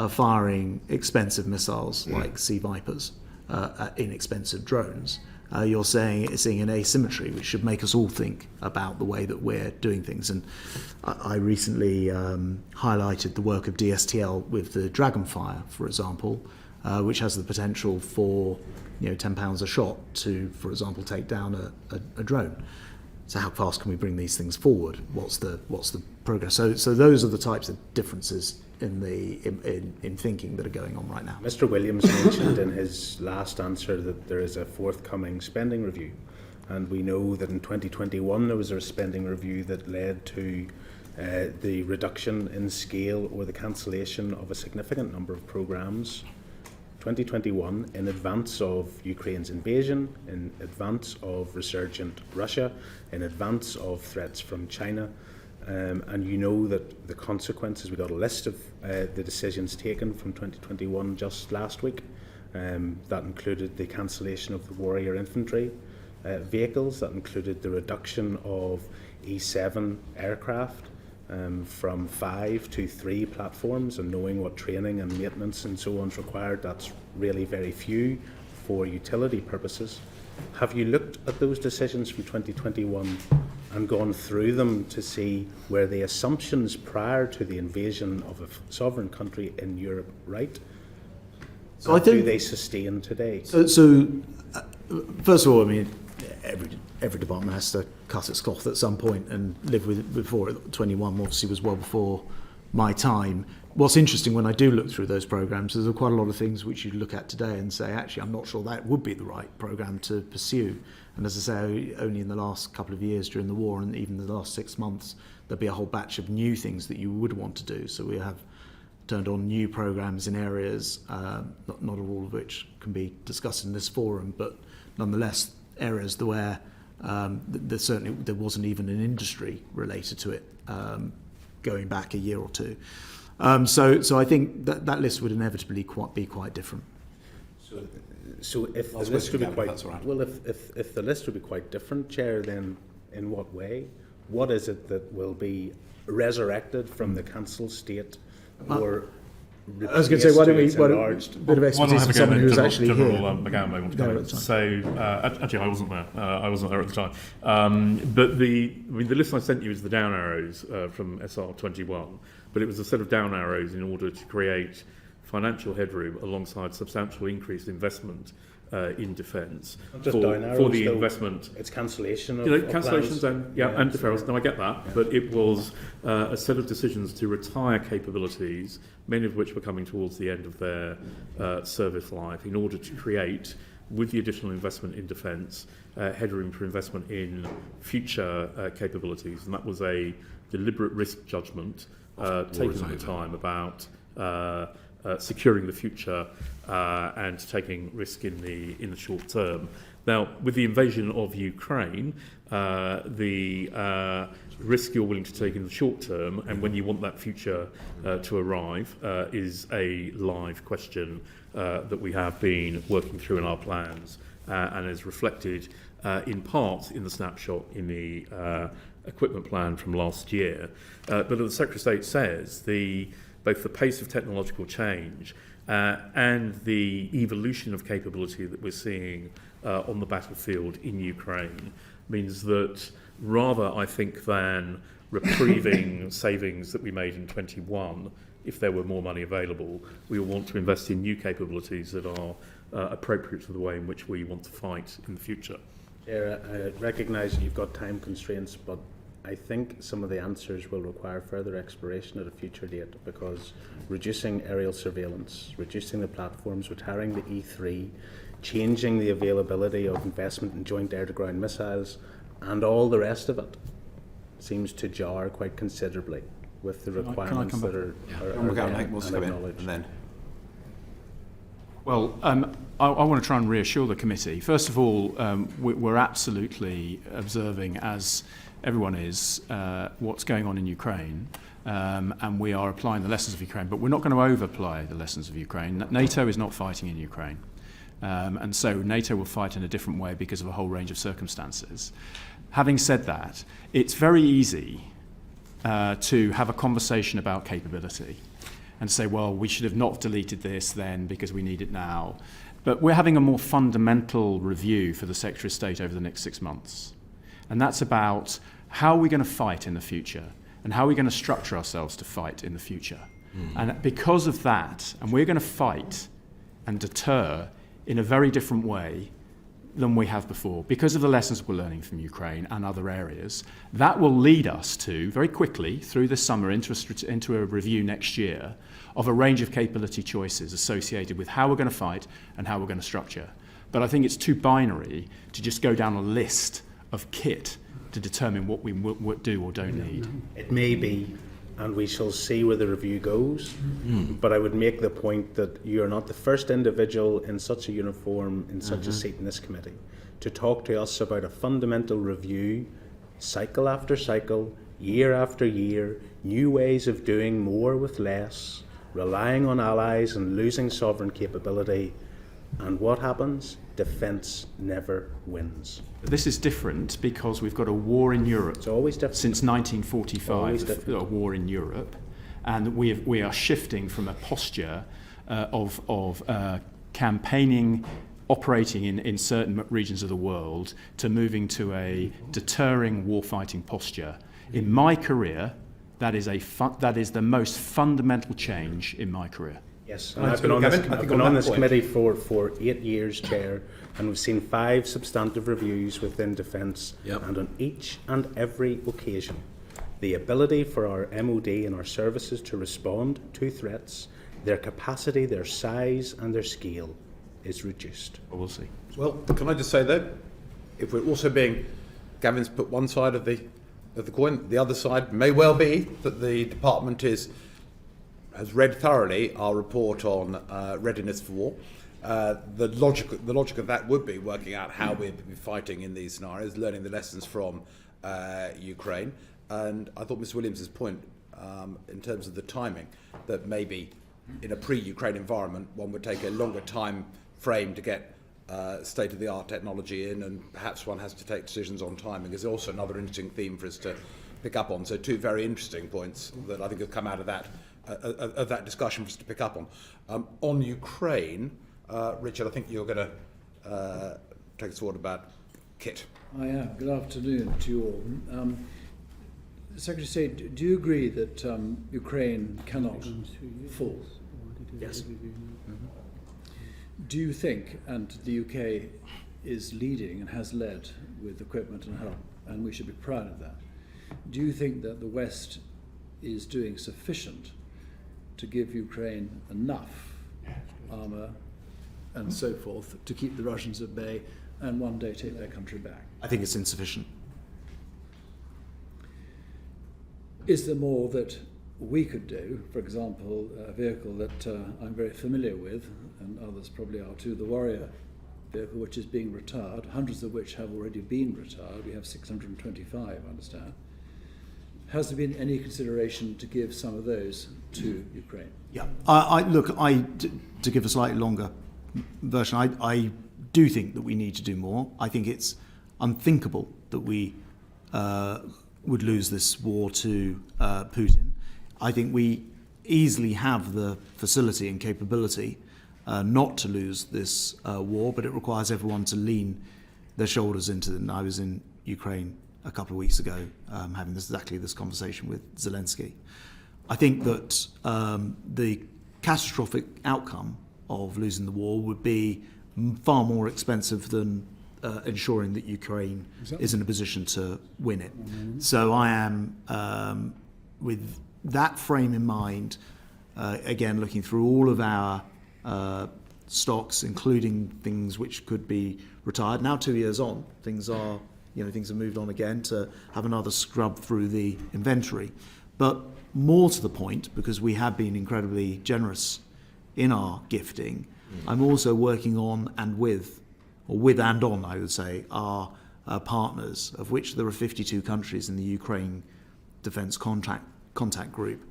firing expensive missiles like Sea Vipers at inexpensive drones. You're seeing an asymmetry, which should make us all think about the way that we're doing things. And I recently highlighted the work of DSTL with the Dragonfire, for example, which has the potential for £10 a shot to, for example, take down a drone. So how fast can we bring these things forward? What's the progress? So those are the types of differences in thinking that are going on right now. Mr. Williams mentioned in his last answer that there is a forthcoming spending review, and we know that in 2021 there was a spending review that led to the reduction in scale or the cancellation of a significant number of programmes. 2021, in advance of Ukraine's invasion, in advance of resurgent Russia, in advance of threats from China, and you know that the consequences, we got a list of the decisions taken from 2021 just last week. That included the cancellation of the Warrior Infantry vehicles, that included the reduction of E7 aircraft from 5 to 3 platforms, and knowing what training and maintenance and so on is required, that's really very few for utility purposes. Have you looked at those decisions from 2021 and gone through them to see where the assumptions prior to the invasion of a sovereign country in Europe right? So do they sustain today? So first of all, I mean, every department has to cut its cloth at some point and live with it before it. 21 obviously was well before my time. What's interesting when I do look through those programs is there are quite a lot of things which you look at today and say, actually, I'm not sure that would be the right program to pursue. And as I say, only in the last couple of years during the war and even the last 6 months, there'll be a whole batch of new things that you would want to do. So we have turned on new programs in areas, not all of which can be discussed in this forum, but nonetheless areas where there wasn't even an industry related to it going back a year or two. So I think that list would inevitably be quite different. So if the list would be quite well, if the list would be quite different, Chair, then in what way? What is it that will be resurrected from the council state, or I was going to say, why don't we bit of expertise from someone who's actually here? McGowan may want to comment. So actually, I wasn't there. I wasn't there at the time. But the list I sent you is the down arrows from SR21. But it was a set of down arrows in order to create financial headroom alongside substantial increased investment in defence for the investment. It's cancellation of cancellations plans. and deferrals. No, I get that, but it was a set of decisions to retire capabilities, many of which were coming towards the end of their service life, in order to create, with the additional investment in defence, headroom for investment in future capabilities, and that was a deliberate risk judgment taken at the time about securing the future and taking risk in the short term. Now, with the invasion of Ukraine, the risk you're willing to take in the short term and when you want that future to arrive is a live question that we have been working through in our plans and is reflected in part in the snapshot in the equipment plan from last year. But as the Secretary of State says, both the pace of technological change and the evolution of capability that we're seeing on the battlefield in Ukraine means that rather, I think, than reprieving savings that we made in 21, if there were more money available, we will want to invest in new capabilities that are appropriate to the way in which we want to fight in the future. Chair, I recognise that you've got time constraints, but I think some of the answers will require further exploration at a future date, because reducing aerial surveillance, reducing the platforms, retiring the E3, changing the availability of investment in joint air-to-ground missiles, and all the rest of it seems to jar quite considerably with the requirements that are acknowledged. Well, I want to try and reassure the committee. First of all, we're absolutely observing, as everyone is, what's going on in Ukraine, and we are applying the lessons of Ukraine, but we're not going to over-apply the lessons of Ukraine. NATO is not fighting in Ukraine, and so NATO will fight in a different way because of a whole range of circumstances. Having said that, it's very easy to have a conversation about capability and say, well, we should have not deleted this then because we need it now. But we're having a more fundamental review for the Secretary of State over the next 6 months. And that's about how are we going to fight in the future and how are we going to structure ourselves to fight in the future. And because of that, and we're going to fight and deter in a very different way than we have before, because of the lessons we're learning from Ukraine and other areas, that will lead us to, very quickly, through this summer, into a review next year of a range of capability choices associated with how we're going to fight and how we're going to structure. But I think it's too binary to just go down a list of kit to determine what we do or don't need. It may be, and we shall see where the review goes, but I would make the point that you are not the first individual in such a uniform, in such a seat in this committee, to talk to us about a fundamental review, cycle after cycle, year after year, new ways of doing more with less, relying on allies and losing sovereign capability. And what happens? Defence never wins. This is different because we've got a war in Europe. It's always different. Since 1945, a war in Europe, and we are shifting from a posture of campaigning, operating in certain regions of the world, to moving to a deterring warfighting posture. In my career, that is the most fundamental change in my career. Yes, and I've been on this committee for 8 years, Chair, and we've seen 5 substantive reviews within defence, and on each and every occasion, The ability for our MOD and our services to respond to threats, their capacity, their size and their scale is reduced. We'll see. Well, can I just say though, if we're also being, Gavin's put one side of the coin, the other side may well be that the department has read thoroughly our report on readiness for war. The logic of that would be working out how we'd be fighting in these scenarios, learning the lessons from Ukraine. And I thought Mr. Williams's point in terms of the timing, that maybe in a pre-Ukraine environment, one would take a longer time frame to get state-of-the-art technology in, and perhaps one has to take decisions on timing, is also another interesting theme for us to pick up on. So two very interesting points that I think have come out of that discussion for us to pick up on. On Ukraine, Richard, I think you're going to take us forward about kit. I am. Good afternoon to you all. Secretary of State, do you agree that Ukraine cannot fall? Yes. Do you think, and the UK is leading and has led with equipment and help, and we should be proud of that, do you think that the West is doing sufficient to give Ukraine enough armour and so forth to keep the Russians at bay and one day take their country back? I think it's insufficient. Is there more that we could do? For example, a vehicle that I'm very familiar with, and others probably are too, the Warrior vehicle, which is being retired, hundreds of which have already been retired. We have 625, I understand. Has there been any consideration to give some of those to Ukraine? Yeah, to give a slightly longer version, I do think that we need to do more. I think it's unthinkable that we would lose this war to Putin. I think we easily have the facility and capability not to lose this war, but it requires everyone to lean their shoulders into it. And I was in Ukraine a couple of weeks ago having exactly this conversation with Zelensky. I think that the catastrophic outcome of losing the war would be far more expensive than ensuring that Ukraine is in a position to win it. Mm-hmm. So I am, with that frame in mind, again, looking through all of our stocks, including things which could be retired. Now 2 years on, things have moved on again, to have another scrub through the inventory. But more to the point, because we have been incredibly generous in our gifting, I'm also working on and with and on, I would say, our partners, of which there are 52 countries in the Ukraine Defence Contact Group,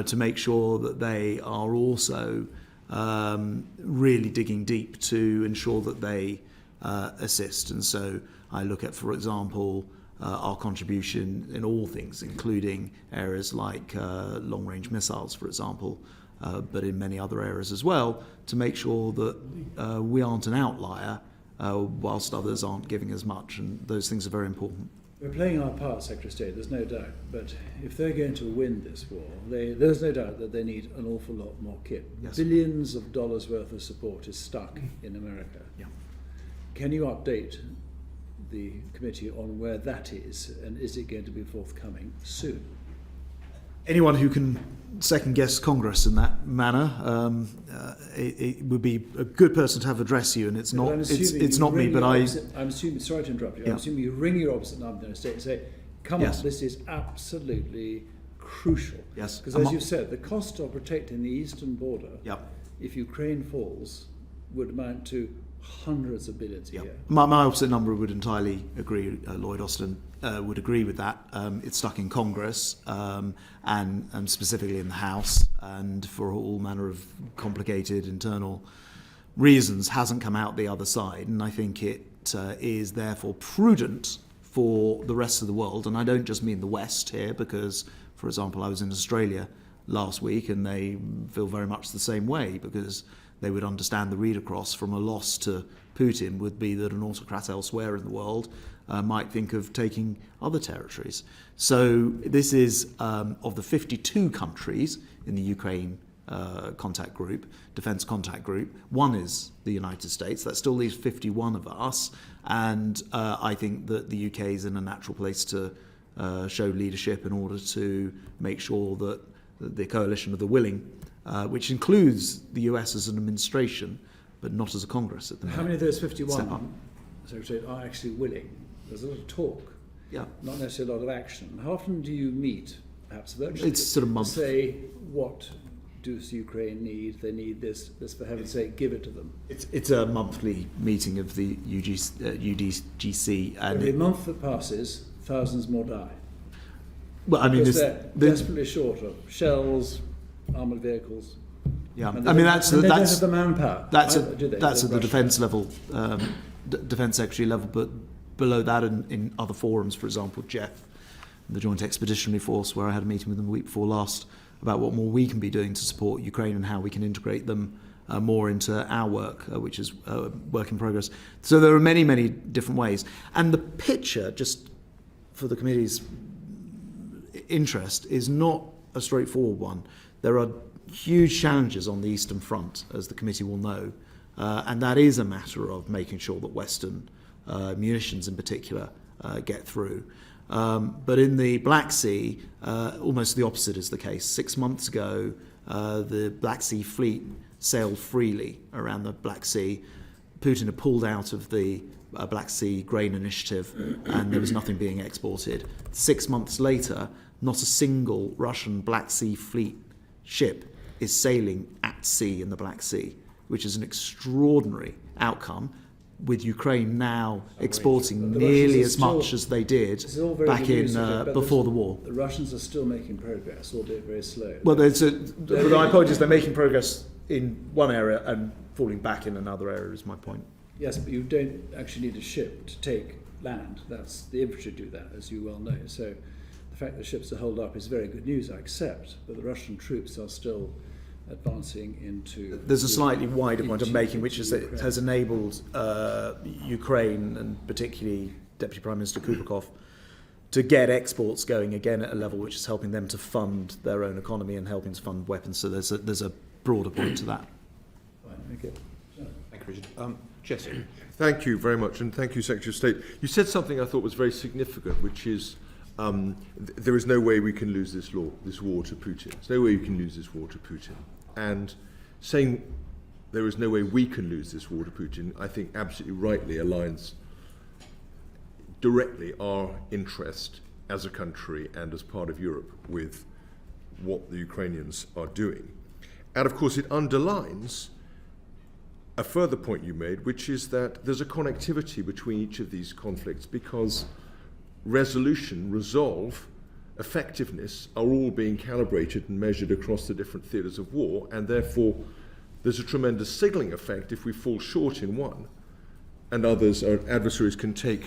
to make sure that they are also really digging deep to ensure that they assist. And so I look at, for example, our contribution in all things, including areas like long-range missiles, for example, but in many other areas as well, to make sure that we aren't an outlier whilst others aren't giving as much. And those things are very important. We're playing our part, Secretary of State, there's no doubt. But if they're going to win this war, there's no doubt that they need an awful lot more kit. Yes. Billions of dollars worth of support is stuck in America. Yeah. Can you update the committee on where that is, and is it going to be forthcoming soon? Anyone who can second-guess Congress in that manner, it would be a good person to have address you, and it's not. It's not me, but I'm assuming. Sorry to interrupt you. Yeah. I'm assuming you ring your opposite number in the state and say, "Come Yes. on, this is absolutely crucial." Yes. Because as you said, the cost of protecting the eastern border, Yep. if Ukraine falls, would amount to hundreds of billions a year. My opposite number would entirely agree. Lloyd Austin would agree with that. It's stuck in Congress and specifically in the House, and for all manner of complicated internal reasons hasn't come out the other side. And I think it is therefore prudent for the rest of the world, and I don't just mean the West here, because, for example, I was in Australia last week and they feel very much the same way, because they would understand the read across from a loss to Putin would be that an autocrat elsewhere in the world might think of taking other territories. So this is, of the 52 countries in the Ukraine contact group, defence contact group, one is the United States. That still leaves 51 of us, and I think that the UK is in a natural place to showed leadership in order to make sure that the coalition of the willing, which includes the US as an administration, but not as a Congress at the moment. How many of those 51, Secretary, are actually willing? There's a lot of talk, not necessarily a lot of action. How often do you meet, perhaps virtually, it's sort of monthly, to say what does Ukraine need? They need this for heaven's sake, give it to them. It's a monthly meeting of the UDGC. And every month that passes, thousands more die. Well, I mean, they're desperately short of shells, armoured vehicles. Yeah, I mean that's the manpower. That's at the defence level, defence secretary level, but below that in other forums, for example, Jeff, the Joint Expeditionary Force, where I had a meeting with them the week before last about what more we can be doing to support Ukraine and how we can integrate them more into our work, which is work in progress. So there are many, many different ways, and the picture, just for the committee's interest, is not a straightforward one. There are huge challenges on the Eastern Front, as the committee will know, and that is a matter of making sure that Western munitions in particular get through. But in the Black Sea, almost the opposite is the case. 6 months ago, the Black Sea fleet sailed freely around the Black Sea. Putin had pulled out of the Black Sea grain initiative, and there was nothing being exported. 6 months later, not a single Russian Black Sea fleet ship is sailing at sea in the Black Sea, which is an extraordinary outcome, with Ukraine now exporting nearly as much as they did back in before the war. The Russians are still making progress, albeit very slow. Well, my point is they're making progress in one area and falling back in another area, is my point. Yes, but you don't actually need a ship to take land. That's the infantry do that, as you well know. So the fact that ships are holed up is very good news, I accept, but the Russian troops are still advancing into... There's a slightly wider point I'm making, which is that it has enabled Ukraine, and particularly Deputy Prime Minister Kubrakov, to get exports going again at a level which is helping them to fund their own economy and helping to fund weapons. So there's a broader point to that. Thank you. Thank you, Richard. Jesse. Thank you very much, and thank you, Secretary of State. You said something I thought was very significant, which is there is no way we can lose this war to Putin. There's no way you can lose this war to Putin. And saying there is no way we can lose this war to Putin, I think absolutely rightly aligns directly our interest as a country and as part of Europe with what the Ukrainians are doing. And of course it underlines a further point you made, which is that there's a connectivity between each of these conflicts, because resolution, resolve, effectiveness are all being calibrated and measured across the different theatres of war, and therefore there's a tremendous signalling effect if we fall short in one, and others, our adversaries, can take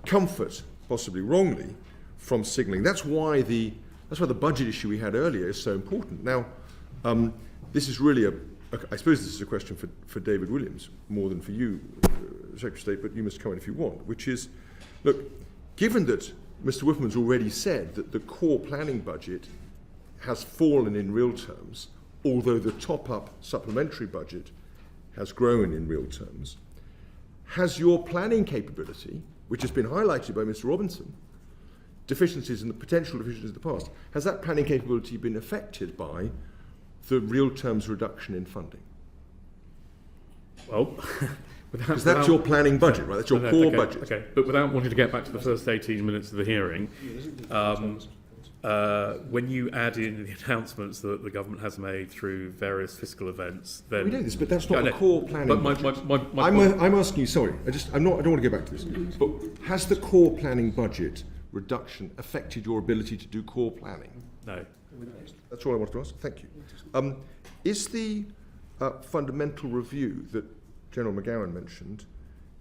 comfort, possibly wrongly, from signalling. That's why the budget issue we had earlier is so important. Now, this is really I suppose this is a question for David Williams more than for you, Secretary of State, but you must comment if you want, which is, look, given that Mr. Whiffman's already said that the core planning budget has fallen in real terms, although the top-up supplementary budget has grown in real terms, has your planning capability, which has been highlighted by Mr. Robinson, deficiencies and the potential deficiencies in the past, has that planning capability been affected by the real terms reduction in funding? Well, because that's your planning budget, right? That's your core budget. Okay, but without wanting to get back to the first 18 minutes of the hearing, when you add in the announcements that the government has made through various fiscal events, then we know this, but that's not the core planning. But I'm asking you. Sorry, I don't want to get back to this. But has the core planning budget reduction affected your ability to do core planning? No. That's all I wanted to ask. Thank you. Is the fundamental review that General McGowan mentioned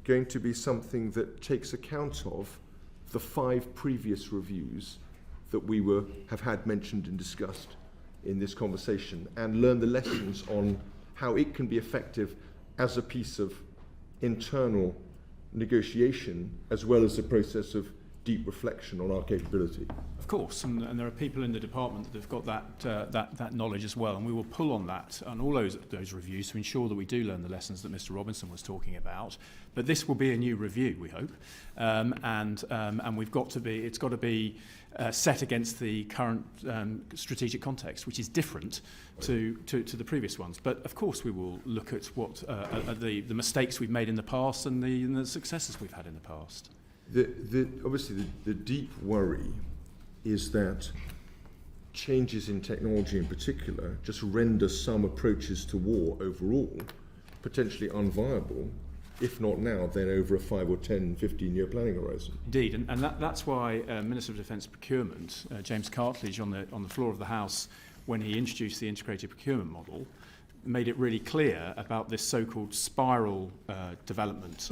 going to be something that takes account of the 5 previous reviews that we have had mentioned and discussed in this conversation, and learn the lessons on how it can be effective as a piece of internal negotiation as well as a process of deep reflection on our capability. Of course, and there are people in the department that have got that knowledge as well, and we will pull on that on all those reviews to ensure that we do learn the lessons that Mr. Robinson was talking about. But this will be a new review, we hope, and we've got to be. It's got to be set against the current strategic context, which is different to the previous ones. But of course, we will look at what the mistakes we've made in the past and the successes we've had in the past. Obviously, the deep worry is that changes in technology in particular just render some approaches to war overall potentially unviable, if not now, then over a 5 or 10, 15-year planning horizon. Indeed, and that's why Minister of Defence Procurement, James Cartledge, on the floor of the House, when he introduced the integrated procurement model, made it really clear about this so-called spiral development,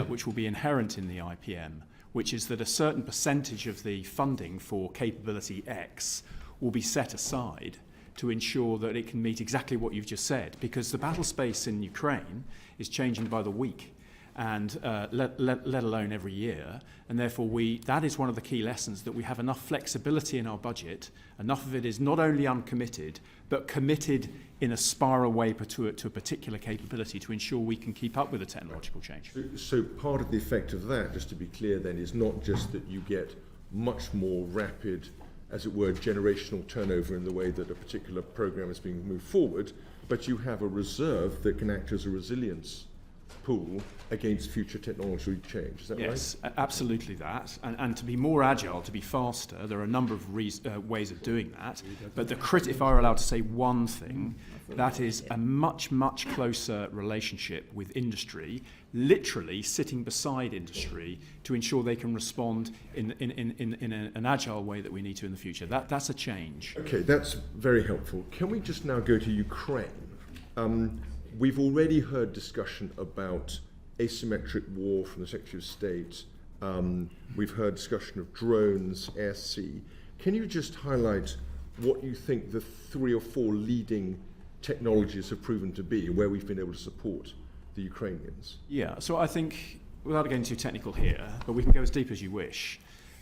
which will be inherent in the IPM, which is that a certain percentage of the funding for capability X will be set aside to ensure that it can meet exactly what you've just said, because the battle space in Ukraine is changing by the week, and let alone every year, and therefore that is one of the key lessons, that we have enough flexibility in our budget. Enough of it is not only uncommitted, but committed in a spiral way to a particular capability to ensure we can keep up with the technological change. So part of the effect of that, just to be clear then, is not just that you get much more rapid, as it were, generational turnover in the way that a particular program is being moved forward, but you have a reserve that can act as a resilience pool against future technology change. Is that right? Yes, absolutely that. And to be more agile, to be faster, there are a number of ways of doing that. But if I were allowed to say one thing, that is a much, much closer relationship with industry, literally sitting beside industry to ensure they can respond in an agile way that we need to in the future. That's a change. Okay, that's very helpful. Can we just now go to Ukraine? We've already heard discussion about asymmetric war from the Secretary of State. We've heard discussion of drones, air-sea. Can you just highlight what you think the 3 or 4 leading technologies have proven to be, and where we've been able to support the Ukrainians? Yeah, so I think, without getting too technical here, but we can go as deep as you wish.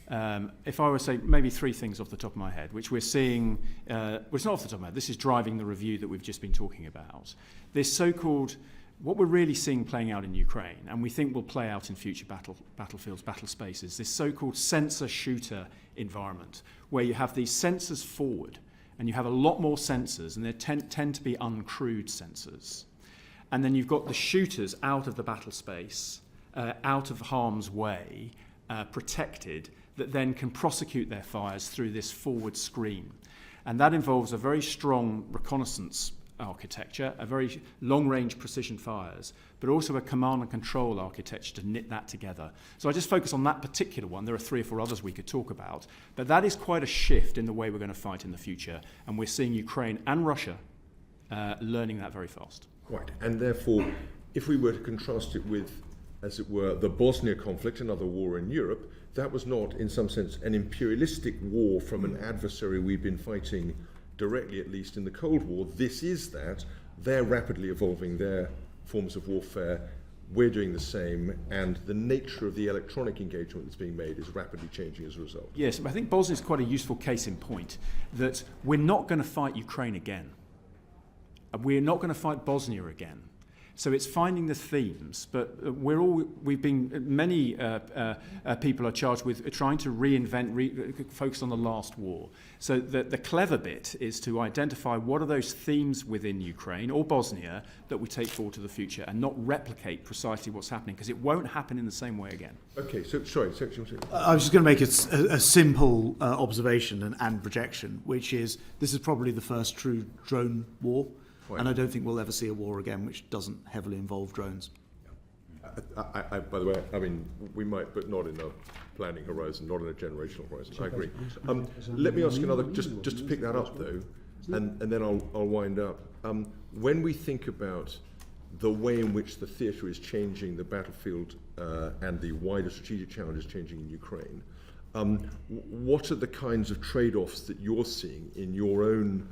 If I were to say maybe 3 things off the top of my head, which we're seeing, well, it's not off the top of my head, this is driving the review that we've just been talking about. This so-called, what we're really seeing playing out in Ukraine, and we think will play out in future battlefields, battle spaces, this so-called sensor-shooter environment, where you have these sensors forward, and you have a lot more sensors, and they tend to be uncrewed sensors. And then you've got the shooters out of the battle space, out of harm's way, protected, that then can prosecute their fires through this forward screen. And that involves a very strong reconnaissance architecture, a very long-range precision fires, but also a command and control architecture to knit that together. So I just focus on that particular one. There are 3 or 4 others we could talk about, but that is quite a shift in the way we're going to fight in the future, and we're seeing Ukraine and Russia learning that very fast. Right, and therefore, if we were to contrast it with, as it were, the Bosnia conflict, another war in Europe, that was not, in some sense, an imperialistic war from an adversary we've been fighting directly, at least in the Cold War. This is that. They're rapidly evolving their forms of warfare. We're doing the same, and the nature of the electronic engagement that's being made is rapidly changing as a result. Yes, but I think Bosnia is quite a useful case in point, that we're not going to fight Ukraine again. We're not going to fight Bosnia again. So it's finding the themes, but many people are charged with trying to reinvent, focus on the last war. So the clever bit is to identify what are those themes within Ukraine or Bosnia that we take forward to the future, and not replicate precisely what's happening, because it won't happen in the same way again. Okay, so sorry. I was just going to make a simple observation and projection, which is this is probably the first true drone war. Right. And I don't think we'll ever see a war again which doesn't heavily involve drones. By the way, I mean, we might, but not in a planning horizon, not in a generational horizon. I agree. Let me ask another, just to pick that up though, and then I'll wind up. When we think about the way in which the theatre is changing, the battlefield and the wider strategic challenges changing in Ukraine, what are the kinds of trade-offs that you're seeing in your own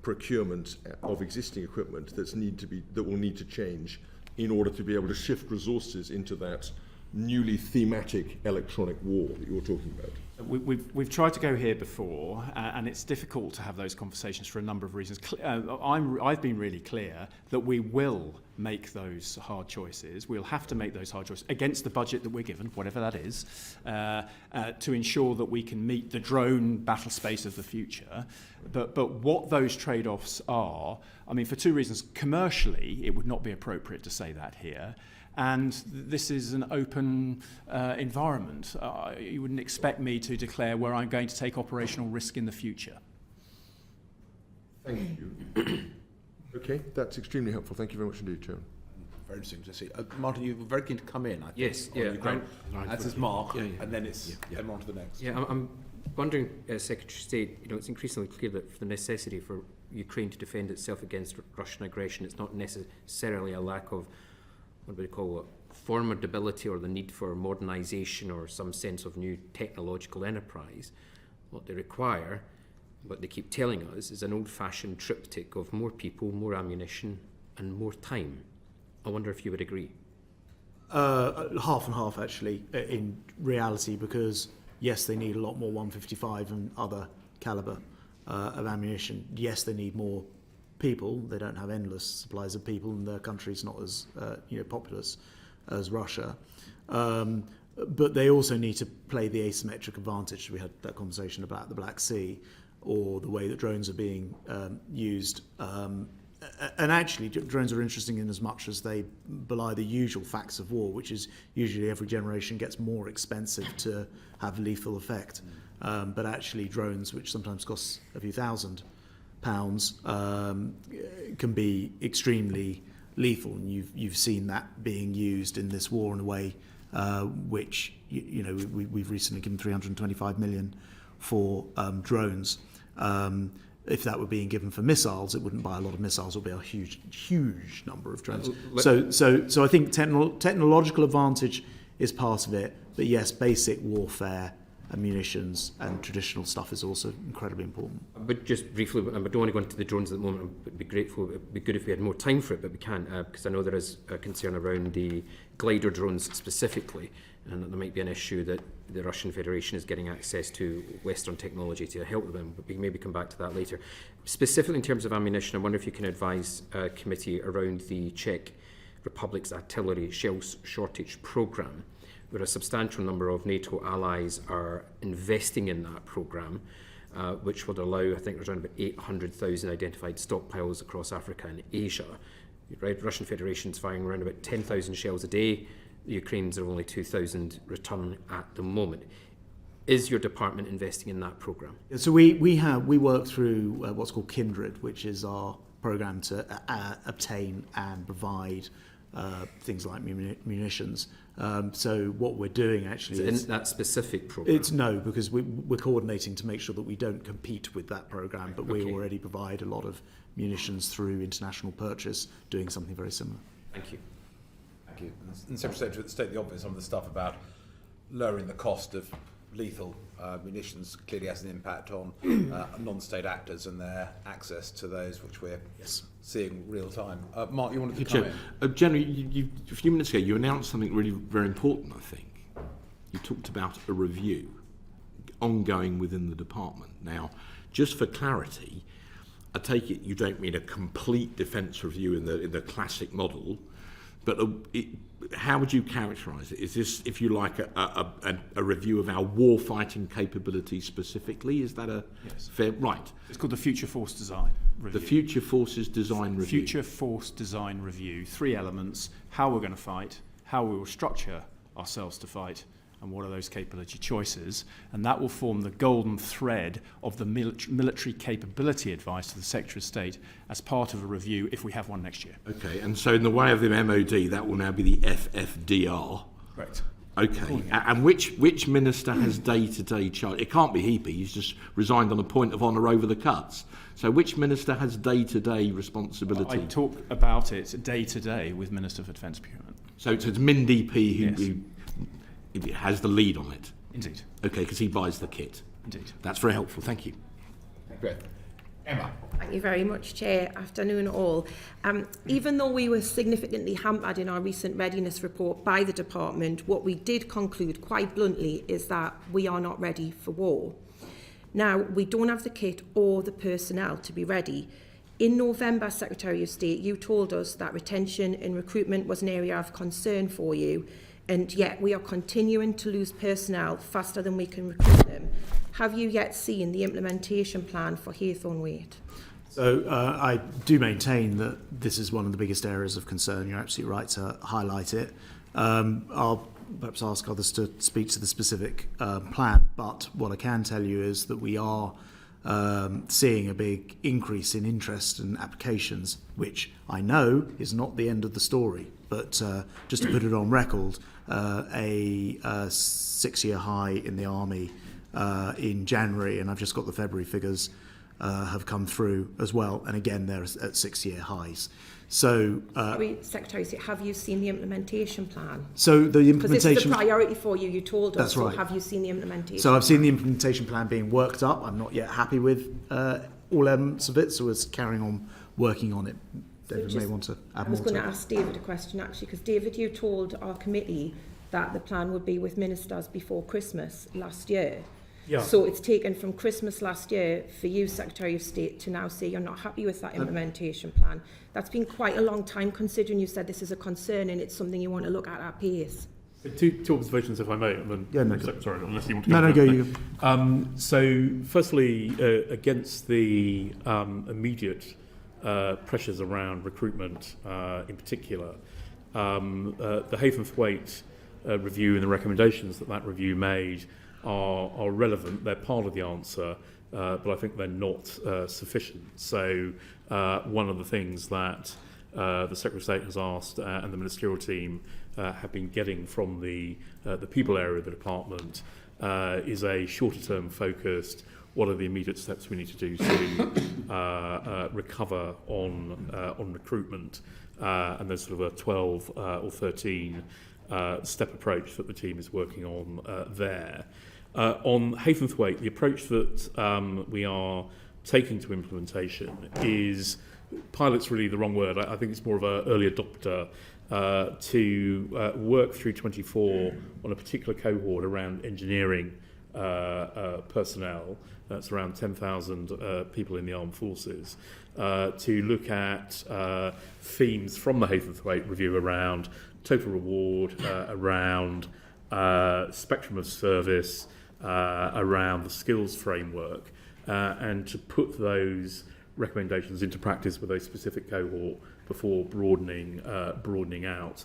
procurement of existing equipment that will need to change in order to be able to shift resources into that newly thematic electronic war that you're talking about? We've tried to go here before, and it's difficult to have those conversations for a number of reasons. I've been really clear that we will make those hard choices. We'll have to make those hard choices against the budget that we're given, whatever that is, to ensure that we can meet the drone battle space of the future. But what those trade-offs are, I mean, for two reasons. Commercially, it would not be appropriate to say that here. And this is an open environment. You wouldn't expect me to declare where I'm going to take operational risk in the future. Thank you. Okay, that's extremely helpful. Thank you very much indeed, Chairman. Very interesting to see. Martin, you were very keen to come in, I think. Yes, on yeah. Ukraine. That's his mark, Yeah. and then it's then on to the next. Yeah, I'm wondering, Secretary of State, it's increasingly clear that for the necessity for Ukraine to defend itself against Russian aggression, it's not necessarily a lack of, what do we call it, formidability or the need for modernisation or some sense of new technological enterprise. What they require, what they keep telling us, is an old-fashioned triptych of more people, more ammunition and more time. I wonder if you would agree. Half and half, actually, in reality, because yes, they need a lot more 155 and other calibre of ammunition. Yes, they need more people. They don't have endless supplies of people, and their country's not as populous as Russia. But they also need to play the asymmetric advantage. We had that conversation about the Black Sea, or the way that drones are being used. And actually, drones are interesting in as much as they belie the usual facts of war, which is usually every generation gets more expensive to have lethal effect. But actually, drones, which sometimes cost a few £1,000, can be extremely lethal, and you've seen that being used in this war in a way which we've recently given 325 million for drones. If that were being given for missiles, it wouldn't buy a lot of missiles. It would be a huge number of drones. So I think technological advantage is part of it, but yes, basic warfare and munitions and traditional stuff is also incredibly important. But just briefly, I don't want to go into the drones at the moment. It'd be good if we had more time for it, but we can't, because I know there is a concern around the glider drones specifically, and that there might be an issue that the Russian Federation is getting access to Western technology to help them, but we can maybe come back to that later. Specifically in terms of ammunition, I wonder if you can advise committee around the Czech Republic's artillery shells shortage programme, where a substantial number of NATO allies are investing in that programme, which would allow, I think there's around about 800,000 identified stockpiles across Africa and Asia. Right? Russian Federation's firing around about 10,000 shells a day. The Ukrainians are only 2,000 return at the moment. Is your department investing in that programme? So we work through what's called Kindred, which is our programme to obtain and provide things like munitions. So what we're doing actually is that specific programme? It's no, because we're coordinating to make sure that we don't compete with that programme, but we already provide a lot of munitions through international purchase, doing something very similar. Thank you. Thank you. And Secretary to state the obvious, some of the stuff about lowering the cost of lethal munitions clearly has an impact on non-state actors and their access to those, which we're seeing real time. Mark, you wanted to come in? Generally, a few minutes ago, you announced something really very important, I think. You talked about a review ongoing within the department. Now, just for clarity, I take it you don't mean a complete defence review in the classic model, but how would you characterise it? Is this, if you like, a review of our war-fighting capabilities specifically? Is that a fair... Right. It's called the Future Force Design Review. The Future Forces Design Review. Future Force Design Review. 3 elements: how we're going to fight, how we will structure ourselves to fight, and what are those capability choices. And that will form the golden thread of the military capability advice to the Secretary of State as part of a review, if we have one next year. Okay, and so in the way of the MOD, that will now be the FFDR. Right. Okay, and which minister has day-to-day charge? It can't be Heapy, he's just resigned on a point of honour over the cuts. So which minister has day-to-day responsibility? I talk about it day-to-day with Minister for Defence Procurement. So it's Min DP who has the lead on it? Indeed. Okay, because he buys the kit. Indeed. That's very helpful, thank you. Great. Emma. Thank you very much, Chair. Afternoon all. Even though we were significantly hampered in our recent readiness report by the department, what we did conclude quite bluntly is that we are not ready for war. Now, we don't have the kit or the personnel to be ready. In November, Secretary of State, you told us that retention and recruitment was an area of concern for you, and yet we are continuing to lose personnel faster than we can recruit them. Have you yet seen the implementation plan for Haythornwaite? So I do maintain that this is one of the biggest areas of concern. You're absolutely right to highlight it. I'll perhaps ask others to speak to the specific plan, but what I can tell you is that we are seeing a big increase in interest and applications, which I know is not the end of the story. But just to put it on record, a 6-year high in the Army in January, and I've just got the February figures, have come through as well. And again, they're at 6-year highs. So, Secretary, have you seen the implementation plan? So the implementation... Because this is a priority for you, you told us. That's right. So have you seen the implementation So I've seen the implementation plan being worked up. I'm not yet happy with all elements of it, so we're carrying on working on it. David may want to add more. I was going to ask David a question, actually, because David, you told our committee that the plan would be with ministers before Christmas last year. Yeah. So it's taken from Christmas last year for you, Secretary of State, to now say you're not happy with that implementation plan. That's been quite a long time, considering you said this is a concern and it's something you want to look at pace. Two observations, if I may. And then, sorry, unless you want to go. You. So, firstly, against the immediate pressures around recruitment, in particular, the Haythornwaite review and the recommendations that review made are relevant. They're part of the answer, but I think they're not sufficient. So one of the things that the Secretary of State has asked and the ministerial team have been getting from the people area of the department is a shorter-term focused, what are the immediate steps we need to do to recover on recruitment, and there's sort of a 12 or 13 step approach that the team is working on there. On Haythornwaite, the approach that we are taking to implementation is, pilot's really the wrong word, I think it's more of an early adopter, to work through 24 on a particular cohort around engineering personnel. That's around 10,000 people in the armed forces, to look at themes from the Haythornwaite review around total reward, around spectrum of service, around the skills framework, and to put those recommendations into practice with a specific cohort before broadening out.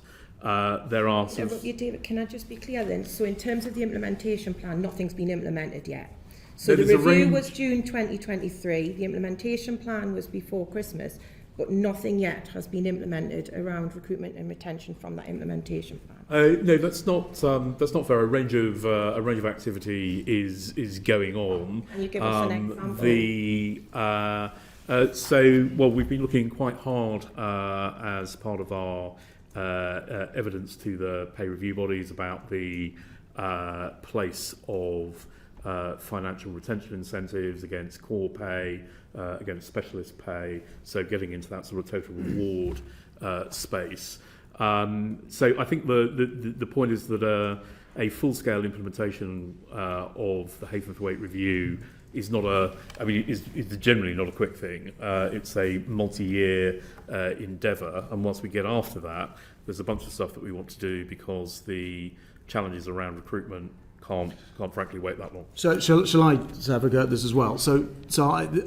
There are some... David, can I just be clear then? So in terms of the implementation plan, nothing's been implemented yet. So no, the review was June 2023, the implementation plan was before Christmas, but nothing yet has been implemented around recruitment and retention from that implementation plan. No, that's not fair. A range of activity is going on. Can you give us an example? We've been looking quite hard as part of our evidence to the pay review bodies about the place of financial retention incentives against core pay, against specialist pay, so getting into that sort of total reward space. So I think the point is that a full-scale implementation of the Haythornwaite review is is generally not a quick thing. It's a multi-year endeavour, and once we get after that, there's a bunch of stuff that we want to do because the challenges around recruitment can't frankly wait that long. So shall I have a go at this as well? So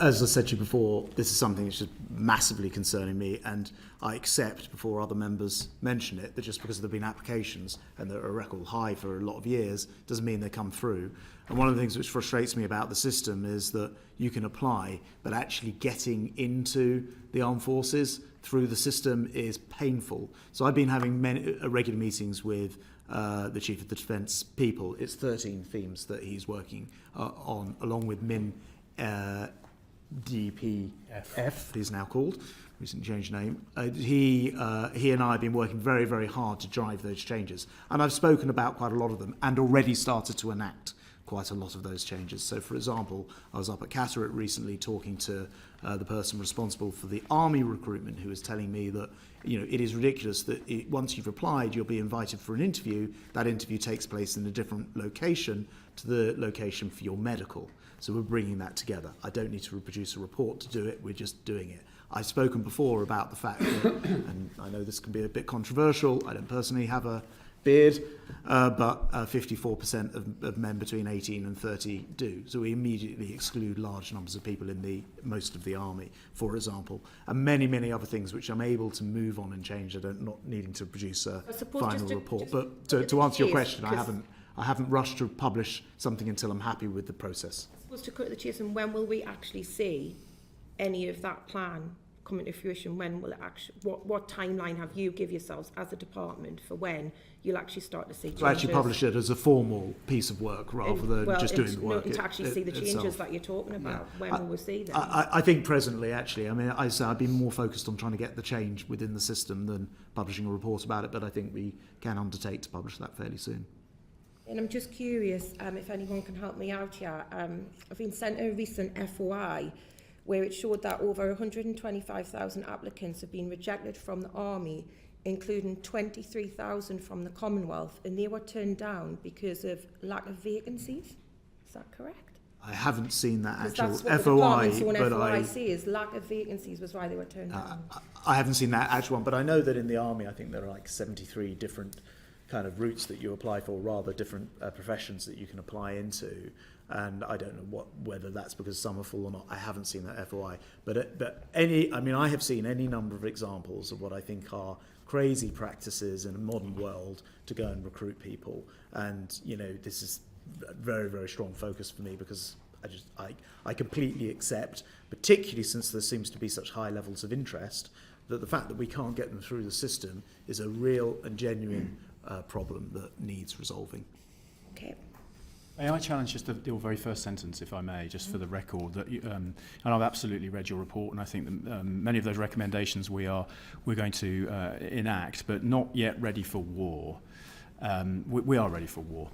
as I said to you before, this is something that's just massively concerning me, and I accept before other members mention it that just because there have been applications and they're a record high for a lot of years doesn't mean they come through. And one of the things which frustrates me about the system is that you can apply, but actually getting into the armed forces through the system is painful. So I've been having regular meetings with the Chief of the Defence people. It's 13 themes that he's working on, along with Min DPF, he's now called, recently changed name. He and I have been working very, very hard to drive those changes. And I've spoken about quite a lot of them and already started to enact quite a lot of those changes. So, for example, I was up at Catterick recently talking to the person responsible for the army recruitment, who was telling me that, you know, it is ridiculous that once you've applied, you'll be invited for an interview. That interview takes place in a different location to the location for your medical. So we're bringing that together. I don't need to reproduce a report to do it. We're just doing it. I've spoken before about the fact that, and I know this can be a bit controversial, I don't personally have a beard, but 54% of men between 18 and 30 do. So we immediately exclude large numbers of people in most of the army, for example, and many, many other things which I'm able to move on and change. Not needing to produce a final report. But to answer your question, I haven't rushed to publish something until I'm happy with the process. I suppose to cut to the chase, and when will we actually see any of that plan come into fruition? When will it actually? What timeline have you give yourselves as a department for when you'll actually start to see changes? To actually publish it as a formal piece of work rather than just doing the work. To actually see the changes itself. That you're talking about. When will we see them? I think presently, actually, I mean, I've been more focused on trying to get the change within the system than publishing a report about it. But I think we can undertake to publish that fairly soon. And I'm just curious if anyone can help me out here. I've been sent a recent FOI where it showed that over 125,000 applicants have been rejected from the army, including 23,000 from the Commonwealth, and they were turned down because of lack of vacancies. Is that correct? I haven't seen that actual that's what FOI, the but FOI see is lack of vacancies was why they were turned down. I haven't seen that actual one, but I know that in the army, I think there are like 73 different kind of routes that you apply for, rather different professions that you can apply into. And I don't know whether that's because some are full or not. I haven't seen that FOI, but I have seen any number of examples of what I think are crazy practices in a modern world to go and recruit people. And you know, this is a very, very strong focus for me, because I completely accept, particularly since there seems to be such high levels of interest, that the fact that we can't get them through the system is a real and genuine problem that needs resolving. Okay. May I challenge just your very first sentence, if I may, just for the record, that and I've absolutely read your report, and I think that many of those recommendations we're going to enact, but not yet ready for war. We are ready for war.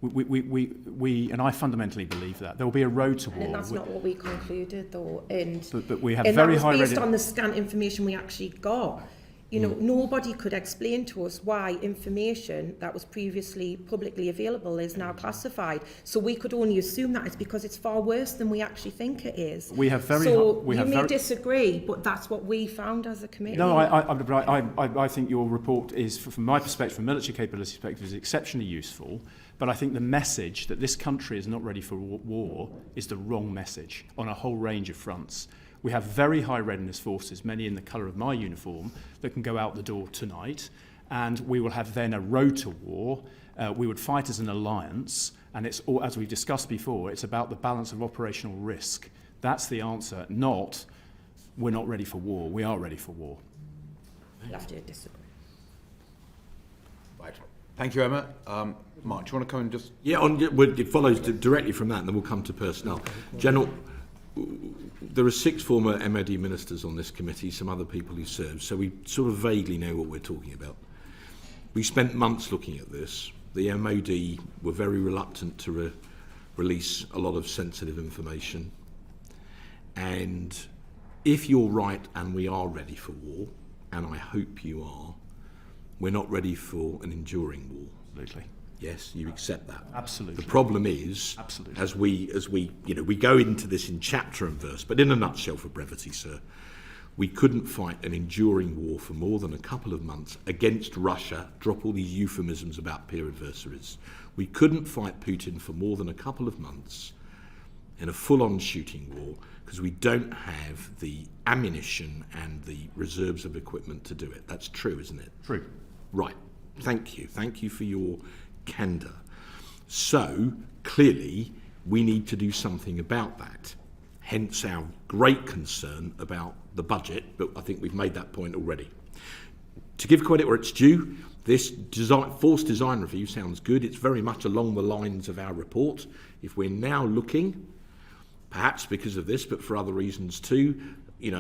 We and I fundamentally believe that there will be a road to war. And that's not what we concluded, though. And but we have and very that was high based on the scant information we actually got. You know, nobody could explain to us why information that was previously publicly available is now classified. So we could only assume that it's because it's far worse than we actually think it is. We have very. So you may disagree, but that's what we found as a committee. No, I think your report is, from my perspective, from a military capability perspective, is exceptionally useful. But I think the message that this country is not ready for war is the wrong message on a whole range of fronts. We have very high readiness forces, many in the colour of my uniform, that can go out the door tonight, and we will have then a road to war. We would fight as an alliance, and it's all, as we've discussed before, it's about the balance of operational risk. That's the answer, not we're not ready for war. We are ready for war. You'll have to disagree. Right. Thank you, Emma. Mark, do you want to come and just... Yeah, it follows directly from that, and then we'll come to personnel. General, there are 6 former MOD ministers on this committee, some other people who served, so we sort of vaguely know what we're talking about. We spent months looking at this. The MOD were very reluctant to release a lot of sensitive information. And if you're right and we are ready for war, and I hope you are, we're not ready for an enduring war. Absolutely. Yes, you accept that. Absolutely. The problem is, absolutely, as we we go into this in chapter and verse, but in a nutshell, for brevity, sir, we couldn't fight an enduring war for more than a couple of months against Russia. Drop all these euphemisms about peer adversaries. We couldn't fight Putin for more than a couple of months in a full-on shooting war because we don't have the ammunition and the reserves of equipment to do it. That's true, isn't it? True. Right. Thank you. Thank you for your candour. So, clearly, we need to do something about that. Hence our great concern about the budget, but I think we've made that point already. To give credit where it's due, this force design review sounds good. It's very much along the lines of our report. If we're now looking, perhaps because of this, but for other reasons too,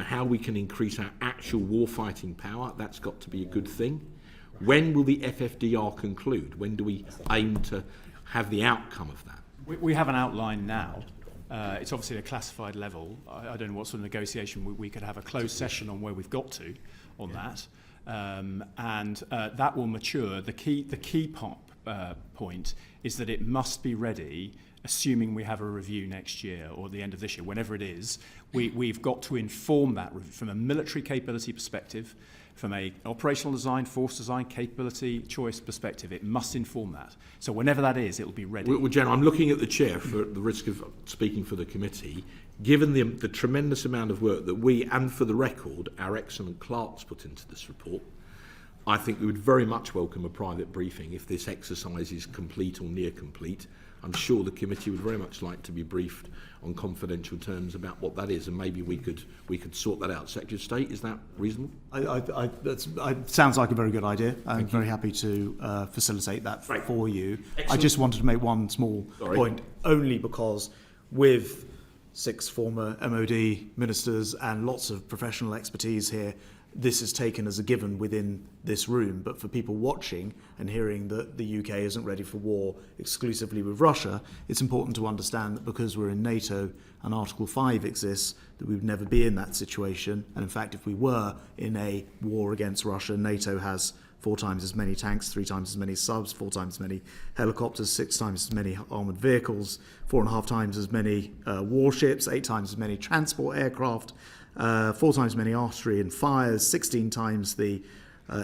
how we can increase our actual warfighting power, that's got to be a good thing. When will the FFDR conclude? When do we aim to have the outcome of that? We have an outline now. It's obviously a classified level. I don't know what sort of negotiation we could have a closed session on where we've got to on that. And that will mature. The key point is that it must be ready, assuming we have a review next year or at the end of this year, whenever it is. We've got to inform that from a military capability perspective, from a operational design, force design, capability, choice perspective. It must inform that. So whenever that is, it'll be ready. Well, General, I'm looking at the chair for the risk of speaking for the committee. Given the tremendous amount of work that we, and for the record, our excellent clerks put into this report, I think we would very much welcome a private briefing if this exercise is complete or near complete. I'm sure the committee would very much like to be briefed on confidential terms about what that is, and maybe we could sort that out. Secretary of State, is that reasonable? That sounds like a very good idea. I'm very happy to facilitate that for you. Excellent. I just wanted to make one small point, only because with 6 former MOD ministers and lots of professional expertise here, this is taken as a given within this room. But for people watching and hearing that the UK isn't ready for war exclusively with Russia, it's important to understand that because we're in NATO and Article 5 exists, that we would never be in that situation. And in fact, if we were in a war against Russia, NATO has 4 times as many tanks, 3 times as many subs, 4 times as many helicopters, 6 times as many armoured vehicles, 4.5 times as many warships, 8 times as many transport aircraft, 4 times as many artillery and fires, 16 times the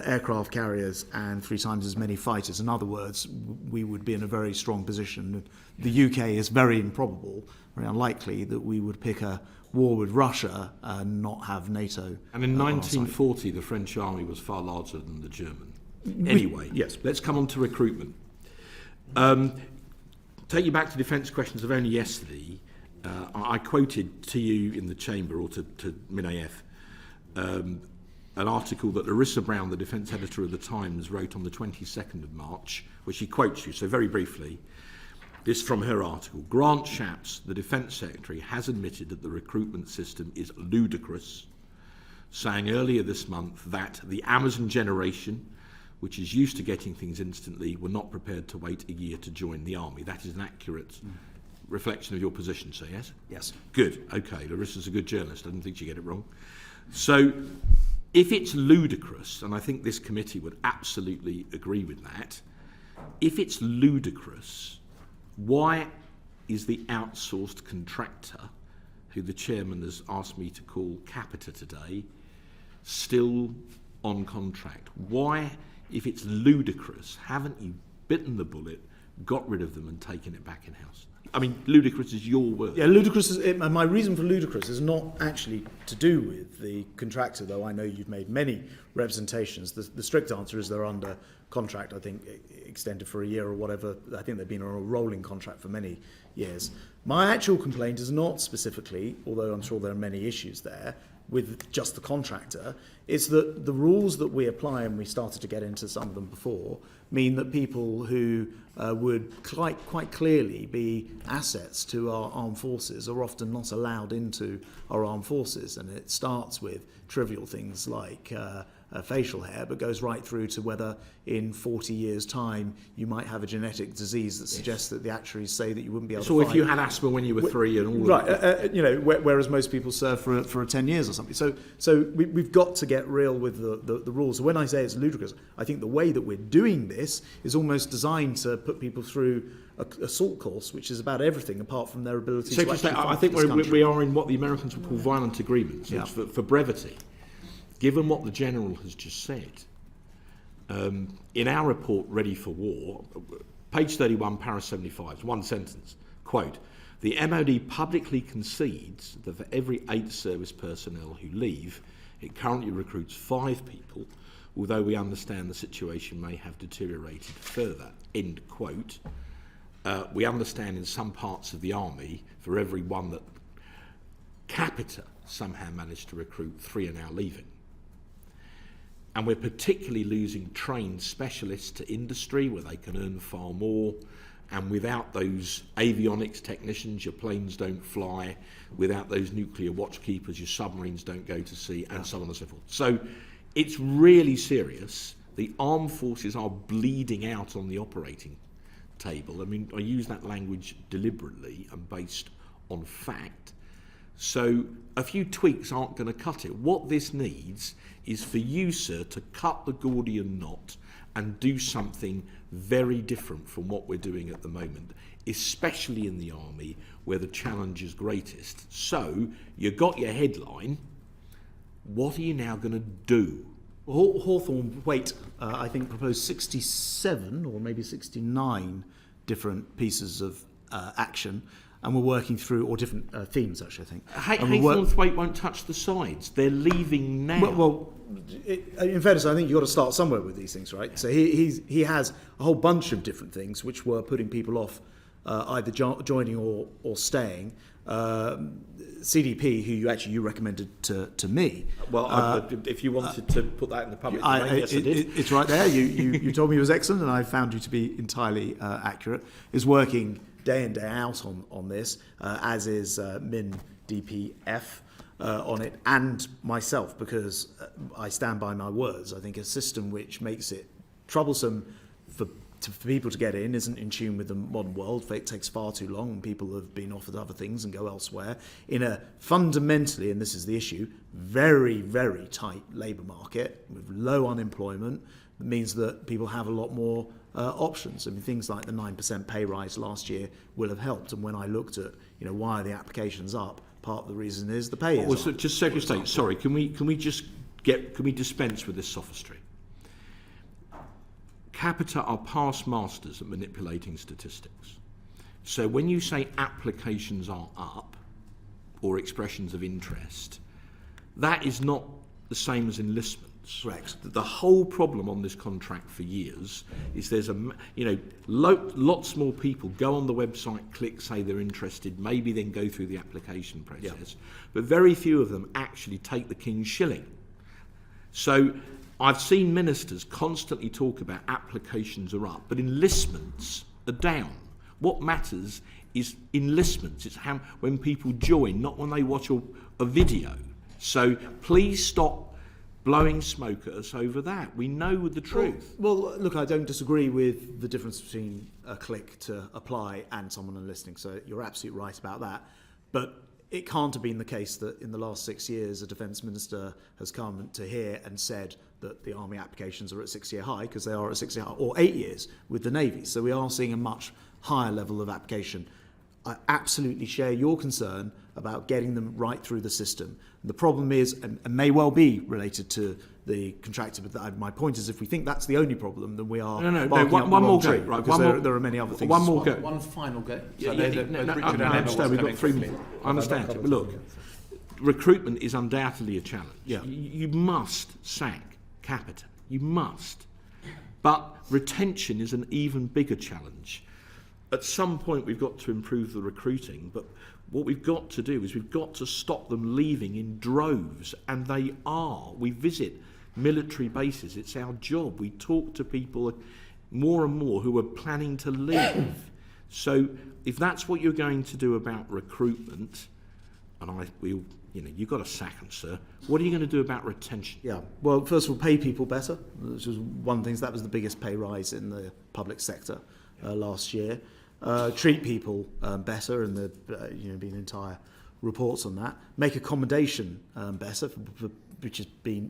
aircraft carriers, and 3 times as many fighters. In other words, we would be in a very strong position. The UK is very improbable, very unlikely that we would pick a war with Russia and not have NATO. And in 1940, the French army was far larger than the German. Anyway, yes. Let's come on to recruitment. Take you back to defence questions of only yesterday. I quoted to you in the chamber, or to MinAF, an article that Larissa Brown, the defence editor of the Times, wrote on the 22nd of March, where she quotes you. So very briefly, this from her article. Grant Shapps, the Defence Secretary, has admitted that the recruitment system is ludicrous, saying earlier this month that the Amazon generation, which is used to getting things instantly, were not prepared to wait a year to join the army. That is an accurate reflection of your position, so yes? Yes. Good. Okay, Larissa's a good journalist. I didn't think she'd get it wrong. So, if it's ludicrous, and I think this committee would absolutely agree with that, if it's ludicrous, why is the outsourced contractor, who the chairman has asked me to call Capita today, still on contract? Why, if it's ludicrous, haven't you bitten the bullet, got rid of them and taken it back in-house? I mean, ludicrous is your word. Yeah, ludicrous is, my reason for ludicrous is not actually to do with the contractor, though I know you've made many representations. The strict answer is they're under contract, I think, extended for a year or whatever. I think they've been on a rolling contract for many years. My actual complaint is not specifically, although I'm sure there are many issues there, with just the contractor. It's that the rules that we apply, and we started to get into some of them before, mean that people who would quite clearly be assets to our armed forces are often not allowed into our armed forces. And it starts with trivial things like facial hair, but goes right through to whether in 40 years' time you might have a genetic disease that suggests that the actuaries say that you wouldn't be able to fight. So if you had asthma when you were 3 and all right, whereas most people serve for 10 years or something. So we've got to get real with the rules. So when I say it's ludicrous, I think the way that we're doing this is almost designed to put people through a salt course, which is about everything apart from their ability to actually fight. I think we are in what the Americans would call violent agreements. Yeah. For brevity, given what the General has just said, in our report, Ready for War, page 31, para 75, one sentence, quote, the MOD publicly concedes that for every 8 service personnel who leave, it currently recruits 5 people, although we understand the situation may have deteriorated further, end quote. We understand in some parts of the army, for every one that Capita somehow managed to recruit, 3 are now leaving. And we're particularly losing trained specialists to industry where they can earn far more. And without those avionics technicians, your planes don't fly. Without those nuclear watchkeepers, your submarines don't go to sea, and so on and so forth. So it's really serious. The armed forces are bleeding out on the operating table. I mean, I use that language deliberately and based on fact. So a few tweaks aren't going to cut it. What this needs is for you, sir, to cut the Gordian knot and do something very different from what we're doing at the moment, especially in the army where the challenge is greatest. So you got your headline. What are you now going to do? Hawthorne Waite, I think, proposed 67 or maybe 69 different pieces of action, and we're working through, or different themes, actually, I think. Hawthorne Waite won't touch the sides. They're leaving now. Well, in fairness, I think you've got to start somewhere with these things, right? So he has a whole bunch of different things which were putting people off either joining or staying. CDP, who you recommended to me. Well, if you wanted to put that in the public domain, yes, I did. It's right there. You told me it was excellent, and I found you to be entirely accurate. Is working day in, day out on this, as is Min DPF on it, and myself, because I stand by my words. I think a system which makes it troublesome for people to get in isn't in tune with the modern world. It takes far too long, and people have been offered other things and go elsewhere. In a fundamentally, and this is the issue, very, very tight labour market with low unemployment, it means that people have a lot more options. I mean, things like the 9% pay rise last year will have helped. And when I looked at, why are the applications up, part of the reason is the pay is up. Just Secretary of State, sorry, can we dispense with this sophistry? Capita are past masters at manipulating statistics. So when you say applications are up or expressions of interest, that is not the same as enlistments. Correct. The whole problem on this contract for years is there's lots more people go on the website, click, say they're interested, maybe then go through the application process, but very few of them actually take the king's shilling. So I've seen ministers constantly talk about applications are up, but enlistments are down. What matters is enlistments. It's when people join, not when they watch a video. So please stop blowing smoke at us over that. We know the truth. Well, look, I don't disagree with the difference between a click to apply and someone enlisting. So you're absolutely right about that. But it can't have been the case that in the last 6 years a Defence Minister has come to here and said that the Army applications are at 6-year high, because they are at 6-year high, or 8 years with the Navy. So we are seeing a much higher level of application. I absolutely share your concern about getting them right through the system. And the problem is, and may well be related to the contractor, but my point is, if we think that's the only problem, then we are one more go, right? Because there are many other things. One more go. One final go. I understand. We've got 3 minutes. I understand. But look, recruitment is undoubtedly a challenge. Yeah. You must sack Capita. You must. But retention is an even bigger challenge. At some point, we've got to improve the recruiting, but what we've got to do is we've got to stop them leaving in droves, and they are. We visit military bases. It's our job. We talk to people more and more who are planning to leave. So if that's what you're going to do about recruitment, and you've got to sack them, sir. What are you going to do about retention? Yeah, well, first of all, pay people better, which was one of the things. That was the biggest pay rise in the public sector last year. Treat people better, and there've been entire reports on that. Make accommodation better, which has been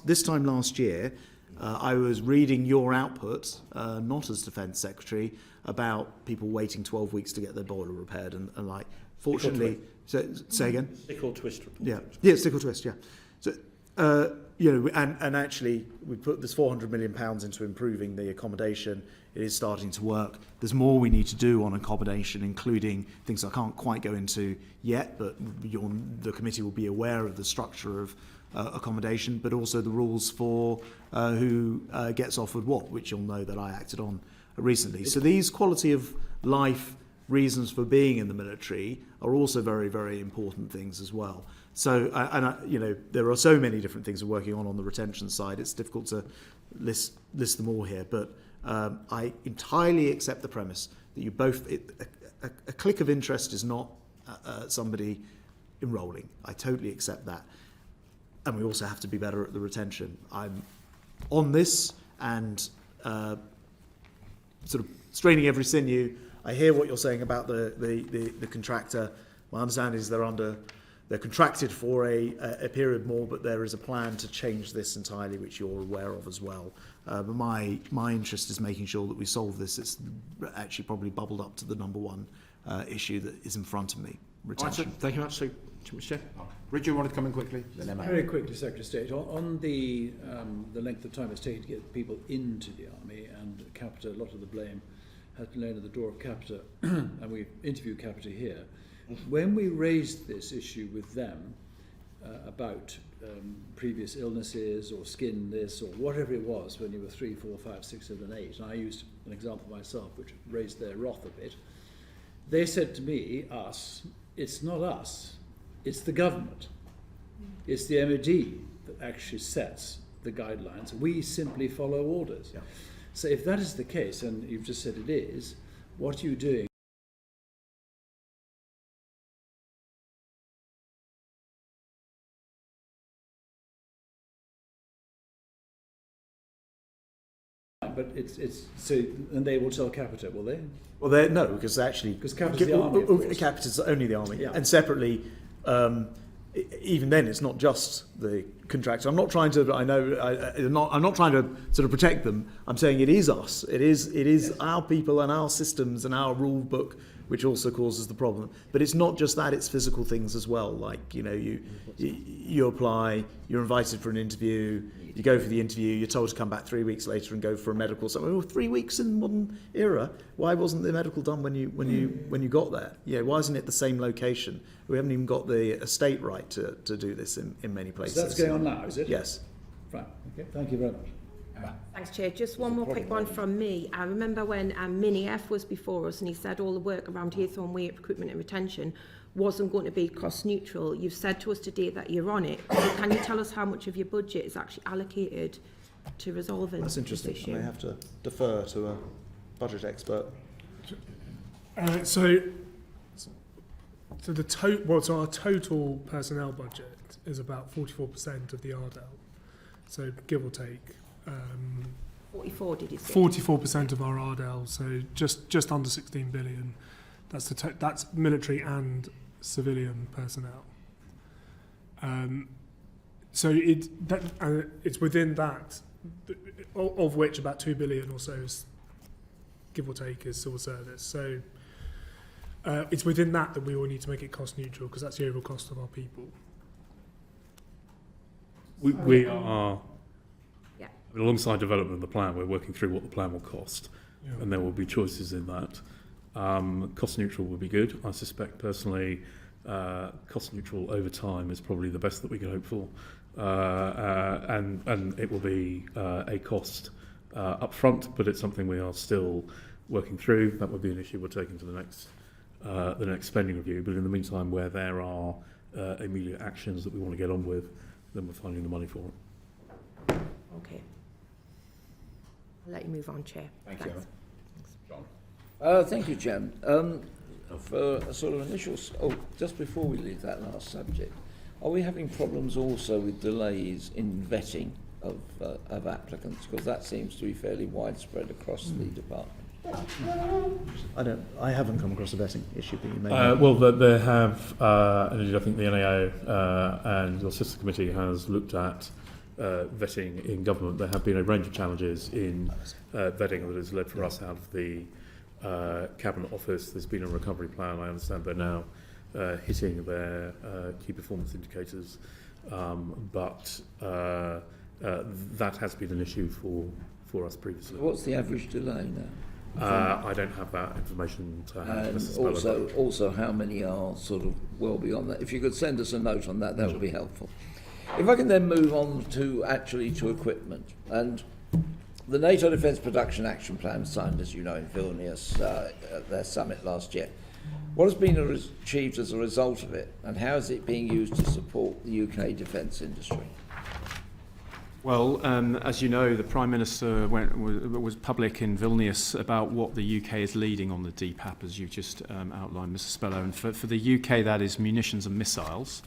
this time last year. I was reading your output, not as Defence Secretary, about people waiting 12 weeks to get their boiler repaired, and like, fortunately, say again. Stick or twist report. Yeah, stick or twist. Yeah. So and actually, we put this £400 million into improving the accommodation. It is starting to work. There's more we need to do on accommodation, including things I can't quite go into yet, but the committee will be aware of the structure of accommodation, but also the rules for who gets offered what, which you'll know that I acted on recently. So these quality of life reasons for being in the military are also very, very important things as well. So, there are so many different things we're working on the retention side. It's difficult to list them all here, but I entirely accept the premise that you both. A click of interest is not somebody enrolling. I totally accept that, and we also have to be better at the retention. I'm on this, and sort of straining every sinew. I hear what you're saying about the contractor. My understanding is they're contracted for a period more, but there is a plan to change this entirely, which you're aware of as well. But my interest is making sure that we solve this. It's actually probably bubbled up to the number one issue that is in front of me. Retention. Right, thank you very much. So, Richard wanted to come in quickly. Then Emma. Very quickly, Secretary of State, on the length of time it's taken to get people into the army, and Capita, a lot of the blame has been laid at the door of Capita, and we've interviewed Capita here. When we raised this issue with them about previous illnesses or skin this or whatever it was when you were 3, 4, 5, 6, 7, 8, and I used an example myself which raised their wrath a bit, they said to me, it's not us, it's the government. It's the MOD that actually sets the guidelines. We simply follow orders. Yeah. So if that is the case, and you've just said it is, what are you doing? But it's so, and they will tell Capita, will they? Well, no, because actually, because Capita's the army, of course. Capita's only the army, yeah. And separately, even then, it's not just the contractor. I'm not trying to. I'm not trying to sort of protect them. I'm saying it is us. It is yes. Our people and our systems and our rule book, which also causes the problem. But it's not just that; it's physical things as well. Like you apply, you're invited for an interview. You go for the interview, you're told to come back 3 weeks later and go for a medical. So, well, 3 weeks in modern era, why wasn't the medical done when you got there? Yeah, why isn't it the same location? We haven't even got the estate right to do this in many places. So that's going on now, is it? Yes. Right. Okay. Thank you very much. Thanks, Chair. Just one more quick one from me. I remember when Mini F was before us and he said all the work around Hawthorne Way, recruitment and retention wasn't going to be cost neutral. You've said to us today that you're on it. So can you tell us how much of your budget is actually allocated to resolving That's interesting. this issue? I may have to defer to a budget expert. So our total personnel budget is about 44% of the RDL. So give or take. 44, did you say? 44% of our RDL, so just under 16 billion. That's military and civilian personnel. So it's within that, of which about 2 billion or so is, give or take, is civil service. So it's within that we will need to make it cost neutral, because that's the overall cost of our people. We are, yeah. Alongside development of the plan, we're working through what the plan will cost, and there will be choices in that. Cost neutral would be good. I suspect personally cost neutral over time is probably the best that we can hope for, and it will be a cost up front, but it's something we are still working through. That would be an issue we'll take into the next spending review, but in the meantime, where there are immediate actions that we want to get on with, then we're finding the money for it. Okay. I'll let you move on, Chair. Thanks. Thanks. John. Thank you, Jem. For a sort of initial... just before we leave that last subject, are we having problems also with delays in vetting of applicants? Because that seems to be fairly widespread across the department. I haven't come across a vetting issue, but you may. Well, they have, and I think the NAO and your sister committee has looked at vetting in government. There have been a range of challenges in vetting that has led for us out of the Cabinet Office. There's been a recovery plan. I understand they're now hitting their key performance indicators, but that has been an issue for us previously. What's the average delay now? I don't have that information to hand. And also how many are sort of well beyond that? If you could send us a note on that, that would be helpful. If I can then move on to equipment. And the NATO Defence Production Action Plan was signed, as you know, in Vilnius at their summit last year. What has been achieved as a result of it, and how is it being used to support the UK defence industry? Well, as you know, the Prime Minister was public in Vilnius about what the UK is leading on the DPAP, as you just outlined, Mr. Spello. And for the UK, that is munitions and missiles.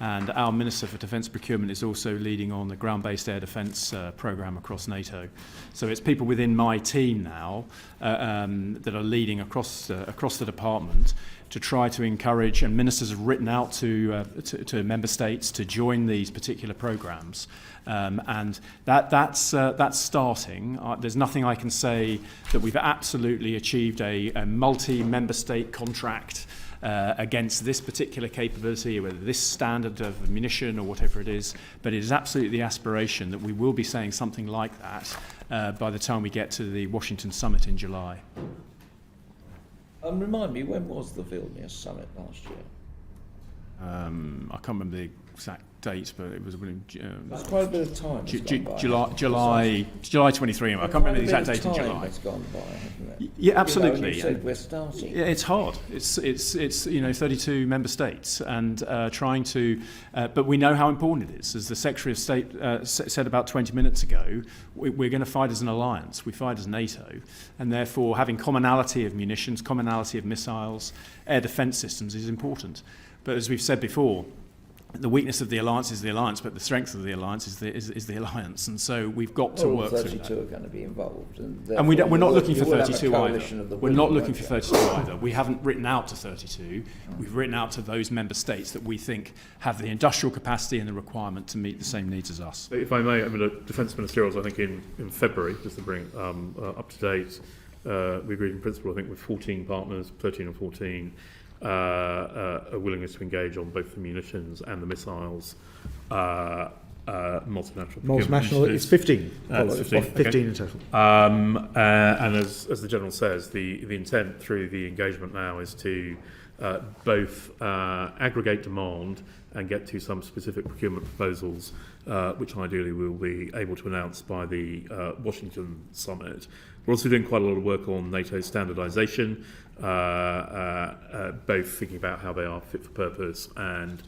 And our Minister for Defence Procurement is also leading on the ground-based air defence programme across NATO. So it's people within my team now that are leading across the department to try to encourage, and ministers have written out to member states to join these particular programmes. And that's starting. There's nothing I can say that we've absolutely achieved a multi-member state contract against this particular capability, whether this standard of munition or whatever it is, but it is absolutely the aspiration that we will be saying something like that by the time we get to the Washington summit in July. Remind me, when was the Vilnius summit last year? I can't remember the exact date, but it was That's quite a bit of time. July 23. I can't remember the exact date in July. It's gone by, hasn't it? Yeah, absolutely. You said we're starting. Yeah, it's hard. It's 32 member states and trying to, but we know how important it is. As the Secretary of State said about 20 minutes ago, we're going to fight as an alliance. We fight as NATO, and therefore having commonality of munitions, commonality of missiles, air defence systems is important. But as we've said before, the weakness of the alliance is the alliance, but the strength of the alliance is the alliance, and so we've got to work through that. 32 are going to be involved, and we're not looking for 32 either. We're not looking for 32 either. We haven't written out to 32. We've written out to those member states that we think have the industrial capacity and the requirement to meet the same needs as us. If I may, I mean, at Defence Ministerials, I think in February, just to bring up to date, we agreed in principle, I think, with 14 partners, 13 or 14. A willingness to engage on both the munitions and the missiles, multinational. It's 15. 15 okay. in total. And as the General says, the intent through the engagement now is to both aggregate demand and get to some specific procurement proposals, which ideally we'll be able to announce by the Washington summit. We're also doing quite a lot of work on NATO standardisation, both thinking about how they are fit for purpose and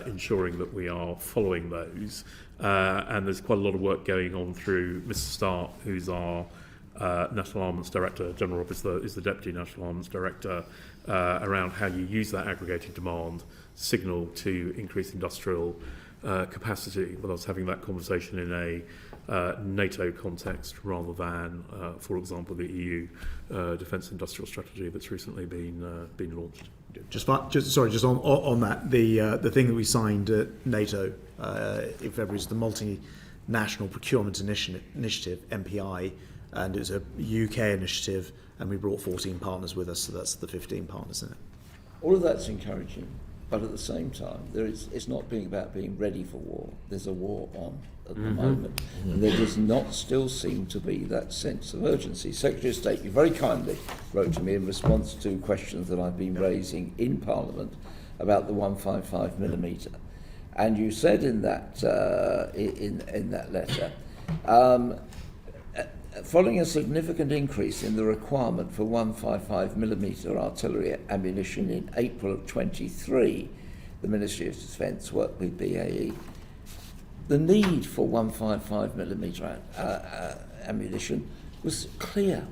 ensuring that we are following those. And there's quite a lot of work going on through Mr. Stark, who's our National Armaments Director. General Rob is the Deputy National Armaments Director, around how you use that aggregated demand signal to increase industrial capacity. But I was having that conversation in a NATO context rather than, for example, the EU defence industrial strategy that's recently been launched. Just on that, the thing that we signed at NATO in February is the Multinational Procurement Initiative, MPI, and it's a UK initiative, and we brought 14 partners with us, so that's the 15 partners in it. All of that's encouraging, but at the same time, it's not about being ready for war. There's a war on at the moment, and there does not still seem to be that sense of urgency. Secretary of State, you very kindly wrote to me in response to questions that I've been raising in Parliament about the 155mm, and you said in that in that letter, following a significant increase in the requirement for 155mm artillery ammunition in April of 23, the Ministry of Defence worked with BAE. The need for 155mm ammunition was clear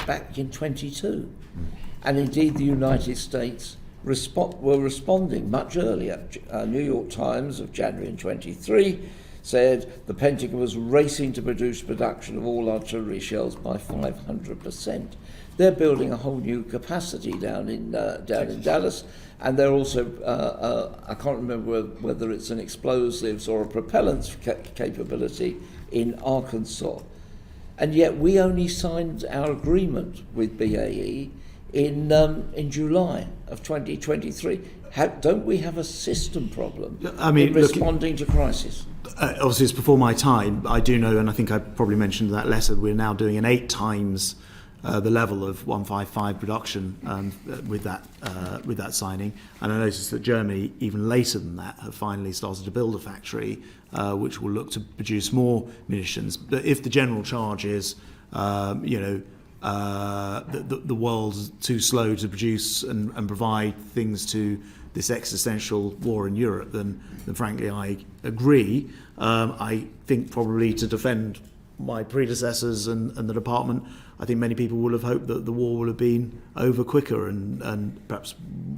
back in 22. And indeed the United States were responding much earlier. New York Times of January in 23 said the Pentagon was racing to produce production of all artillery shells by 500%. They're building a whole new capacity down in Dallas, and they're also, I can't remember whether it's an explosives or a propellants capability in Arkansas. And yet we only signed our agreement with BAE in July of 2023. Don't we have a system problem in responding to crisis? Obviously, it's before my time. I do know, and I think I probably mentioned in that letter, we're now doing an 8 times the level of 155 production with that signing. And I noticed that Germany, even later than that, have finally started to build a factory which will look to produce more munitions. But if the general charge is, the world's too slow to produce and provide things to this existential war in Europe, then frankly I agree. I think probably to defend my predecessors and the department, I think many people will have hoped that the war will have been over quicker, and perhaps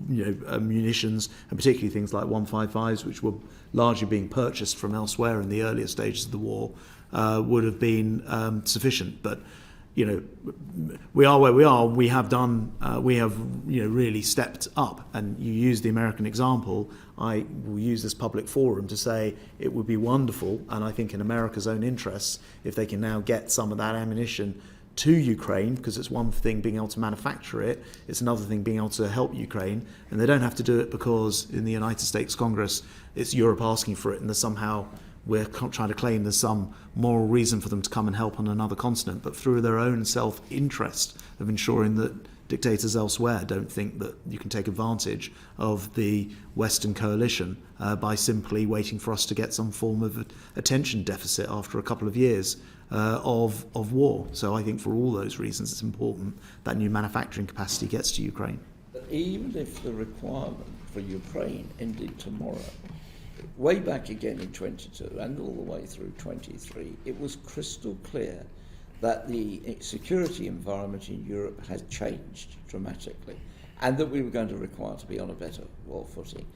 munitions, and particularly things like 155s, which were largely being purchased from elsewhere in the earlier stages of the war, would have been sufficient. But we are where we are. We have done. We have really stepped up. And you use the American example. I will use this public forum to say it would be wonderful, and I think in America's own interests, if they can now get some of that ammunition to Ukraine, because it's one thing being able to manufacture it, it's another thing being able to help Ukraine, and they don't have to do it because in the United States Congress it's Europe asking for it, and there's somehow we're trying to claim there's some moral reason for them to come and help on another continent, but through their own self-interest of ensuring that dictators elsewhere don't think that you can take advantage of the Western coalition by simply waiting for us to get some form of attention deficit after a couple of years of war. So I think for all those reasons it's important that new manufacturing capacity gets to Ukraine. But even if the requirement for Ukraine ended tomorrow, way back again in 22 and all the way through 23, it was crystal clear that the security environment in Europe had changed dramatically and that we were going to require to be on a better war footing.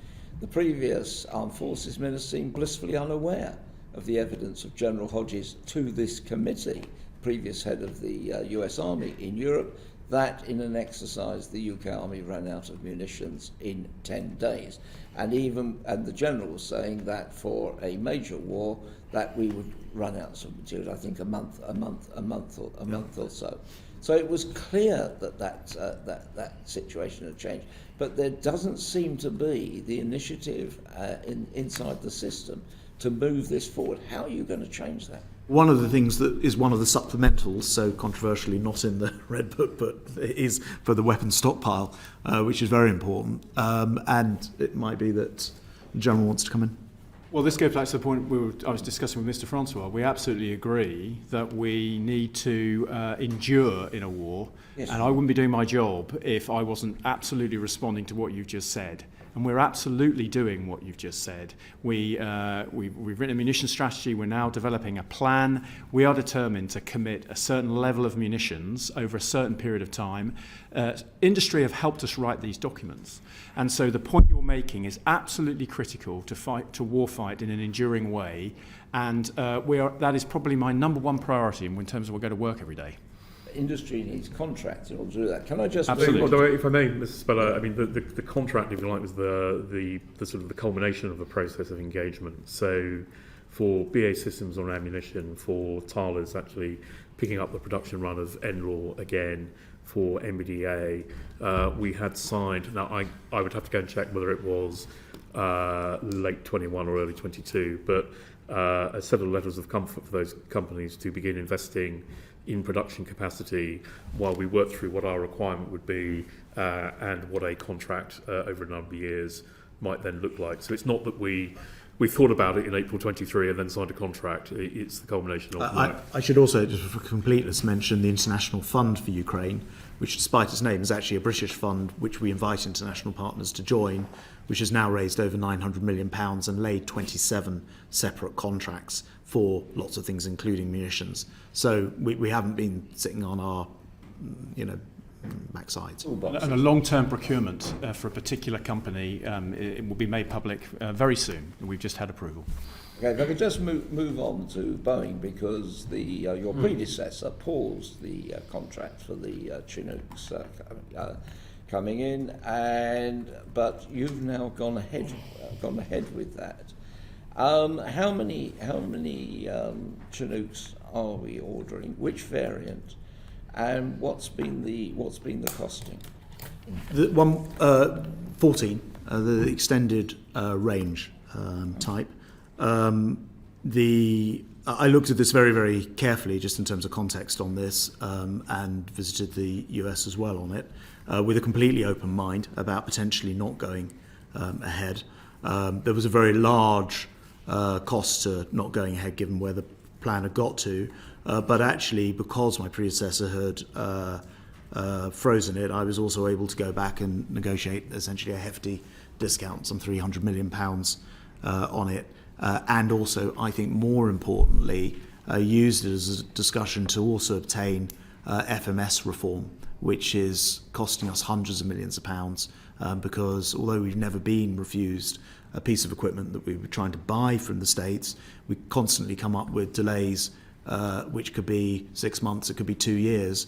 The previous Armed Forces Minister seemed blissfully unaware of the evidence of General Hodges to this committee, previous head of the US Army in Europe, that in an exercise the UK Army ran out of munitions in 10 days. And the General was saying that for a major war that we would run out of material, I think a month or so. So it was clear that situation had changed. But there doesn't seem to be the initiative inside the system to move this forward. How are you going to change that? One of the things that is one of the supplementals, so controversially not in the Red Book, but it is for the weapons stockpile, which is very important. And it might be that the General wants to come in. Well, this goes back to the point I was discussing with Mr. Francois. We absolutely agree that we need to endure in a war. Yes. And I wouldn't be doing my job if I wasn't absolutely responding to what you've just said. And we're absolutely doing what you've just said. We've written a munitions strategy. We're now developing a plan. We are determined to commit a certain level of munitions over a certain period of time. Industry have helped us write these documents. And so the point you're making is absolutely critical to warfight in an enduring way. And that is probably my number one priority in terms of we'll go to work every day. Industry needs contracts in order to do that. Can I just... Absolutely. Although, if I may, Mr. Speller, I mean, the contract, if you like, was the sort of the culmination of the process of engagement. So for BA Systems on ammunition, for Thales actually picking up the production run of NRAW again, for MBDA, we had signed, now I would have to go and check whether it was late 21 or early 22, but a set of letters of comfort for those companies to begin investing in production capacity while we work through what our requirement would be and what a contract over a number of years might then look like. So it's not that we thought about it in April 23 and then signed a contract. It's the culmination of that. I should also, just for completeness, mention the International Fund for Ukraine, which despite its name is actually a British fund which we invite international partners to join, which has now raised over £900 million and laid 27 separate contracts for lots of things, including munitions. So we haven't been sitting on our, backsides. And a long-term procurement for a particular company, it will be made public very soon. We've just had approval. Okay, if I could just move on to Boeing, because your predecessor paused the contract for the Chinooks coming in, but you've now gone ahead with that. How many Chinooks are we ordering? Which variant? And what's been the costing? The 14, the extended range type. I looked at this very, very carefully, just in terms of context on this, and visited the US as well on it, with a completely open mind about potentially not going ahead. There was a very large cost to not going ahead, given where the plan had got to. But actually, because my predecessor had frozen it, I was also able to go back and negotiate essentially a hefty discount, some £300 million on it. And also, I think more importantly, used it as a discussion to also obtain FMS reform, which is costing us hundreds of millions of pounds, because although we've never been refused a piece of equipment that we were trying to buy from the States, we constantly come up with delays, which could be 6 months, it could be 2 years,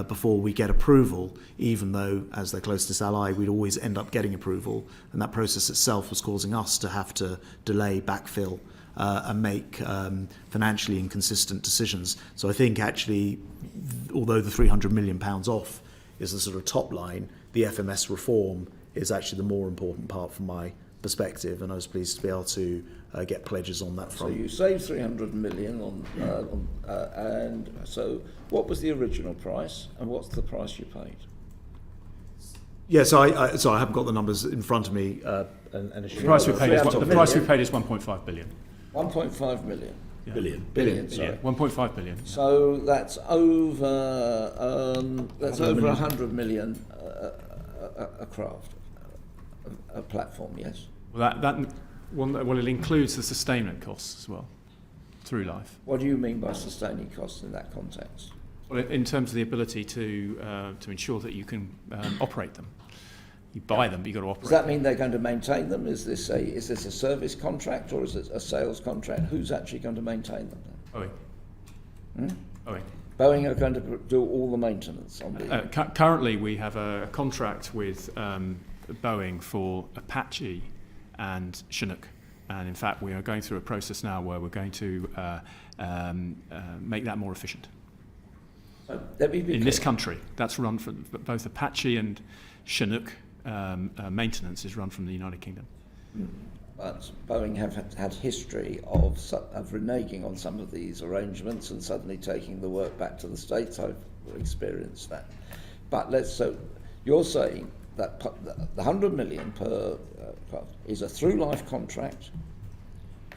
before we get approval, even though, as their closest ally, we'd always end up getting approval. And that process itself was causing us to have to delay, backfill, and make financially inconsistent decisions. So I think actually, although the £300 million off is the sort of top line, the FMS reform is actually the more important part from my perspective, and I was pleased to be able to get pledges on that front. So you saved 300 million and so what was the original price and what's the price you paid? Yeah, so I haven't got the numbers in front of me. The price we paid is 1.5 billion. 1.5 million. Yeah. Billion, sorry. Yeah, 1.5 billion. So that's over 100 million a craft, a platform, yes. Well, it includes the sustainment costs as well, through life. What do you mean by sustaining costs in that context? Well, in terms of the ability to ensure that you can operate them. You buy them, but you've got to operate. Does that mean they're going to maintain them? Is this a service contract or is it a sales contract? Who's actually going to maintain them then? Boeing. Boeing. Boeing are going to do all the maintenance on the... Currently, we have a contract with Boeing for Apache and Chinook. And in fact, we are going through a process now where we're going to make that more efficient. In this country, that's run from both Apache and Chinook. Maintenance is run from the United Kingdom. But Boeing have had history of reneging on some of these arrangements and suddenly taking the work back to the States. I've experienced that. But so you're saying that the 100 million per is a through-life contract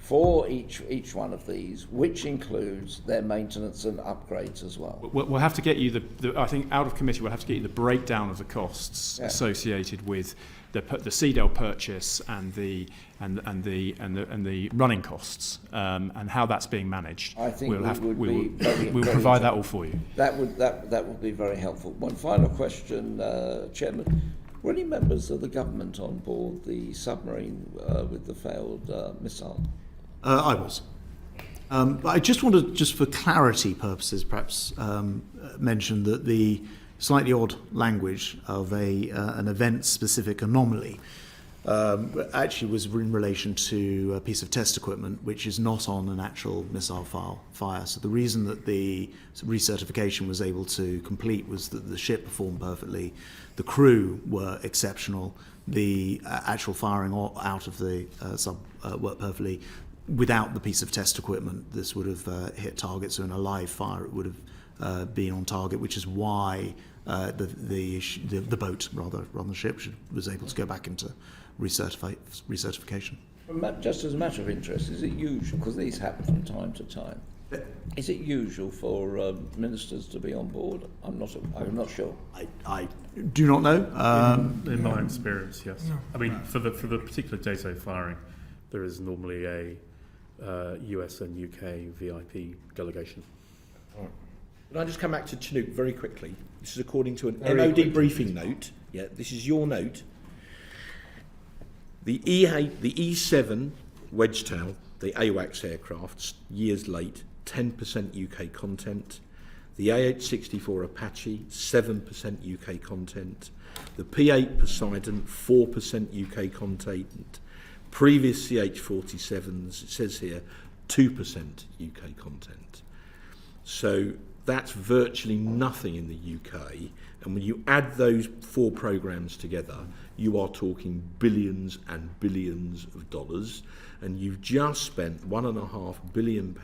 for each one of these, which includes their maintenance and upgrades as well. We'll have to get you I think out of committee we'll have to get you the breakdown of the costs associated with the CDL purchase and the running costs and how that's being managed. I think we'll provide that all for you. That would be very helpful. One final question, Chairman. Were any members of the government on board the submarine with the failed missile? I was. But I just want to, for clarity purposes, perhaps mention that the slightly odd language of an event-specific anomaly actually was in relation to a piece of test equipment which is not on an actual missile fire. So the reason that the recertification was able to complete was that the ship performed perfectly, the crew were exceptional, the actual firing out of the sub worked perfectly. Without the piece of test equipment, this would have hit target. So in a live fire, it would have been on target, which is why the boat, rather than the ship, was able to go back into recertification. Just as a matter of interest, is it usual, because these happen from time to time, is it usual for ministers to be on board? I'm not sure. I do not know. In my experience, yes. Yeah. I mean, for the particular Dato firing, there is normally a US and UK VIP delegation. All right. Can I just come back to Chinook very quickly? This is according to an MOD briefing note. Yeah, this is your note. The E7 Wedgetail, the AWACS aircraft, years late, 10% UK content. The AH-64 Apache, 7% UK content. The P-8 Poseidon, 4% UK content. Previous CH-47s, it says here, 2% UK content. So that's virtually nothing in the UK. And when you add those four programs together, you are talking billions and billions of dollars. And you've just spent £1.5 billion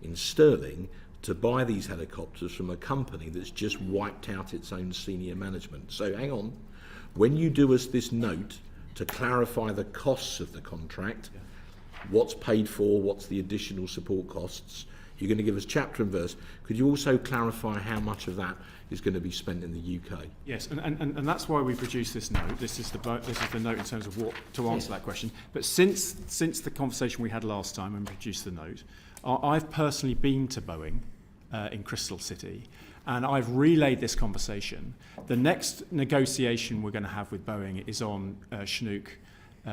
in sterling to buy these helicopters from a company that's just wiped out its own senior management. So hang on, when you do us this note to clarify the costs of the contract, what's paid for, what's the additional support costs, you're going to give us chapter and verse. Could you also clarify how much of that is going to be spent in the UK? Yes, and that's why we produced this note. This is the note in terms of what to answer that question. But since the conversation we had last time when we produced the note, I've personally been to Boeing in Crystal City, and I've relayed this conversation. The next negotiation we're going to have with Boeing is on Chinook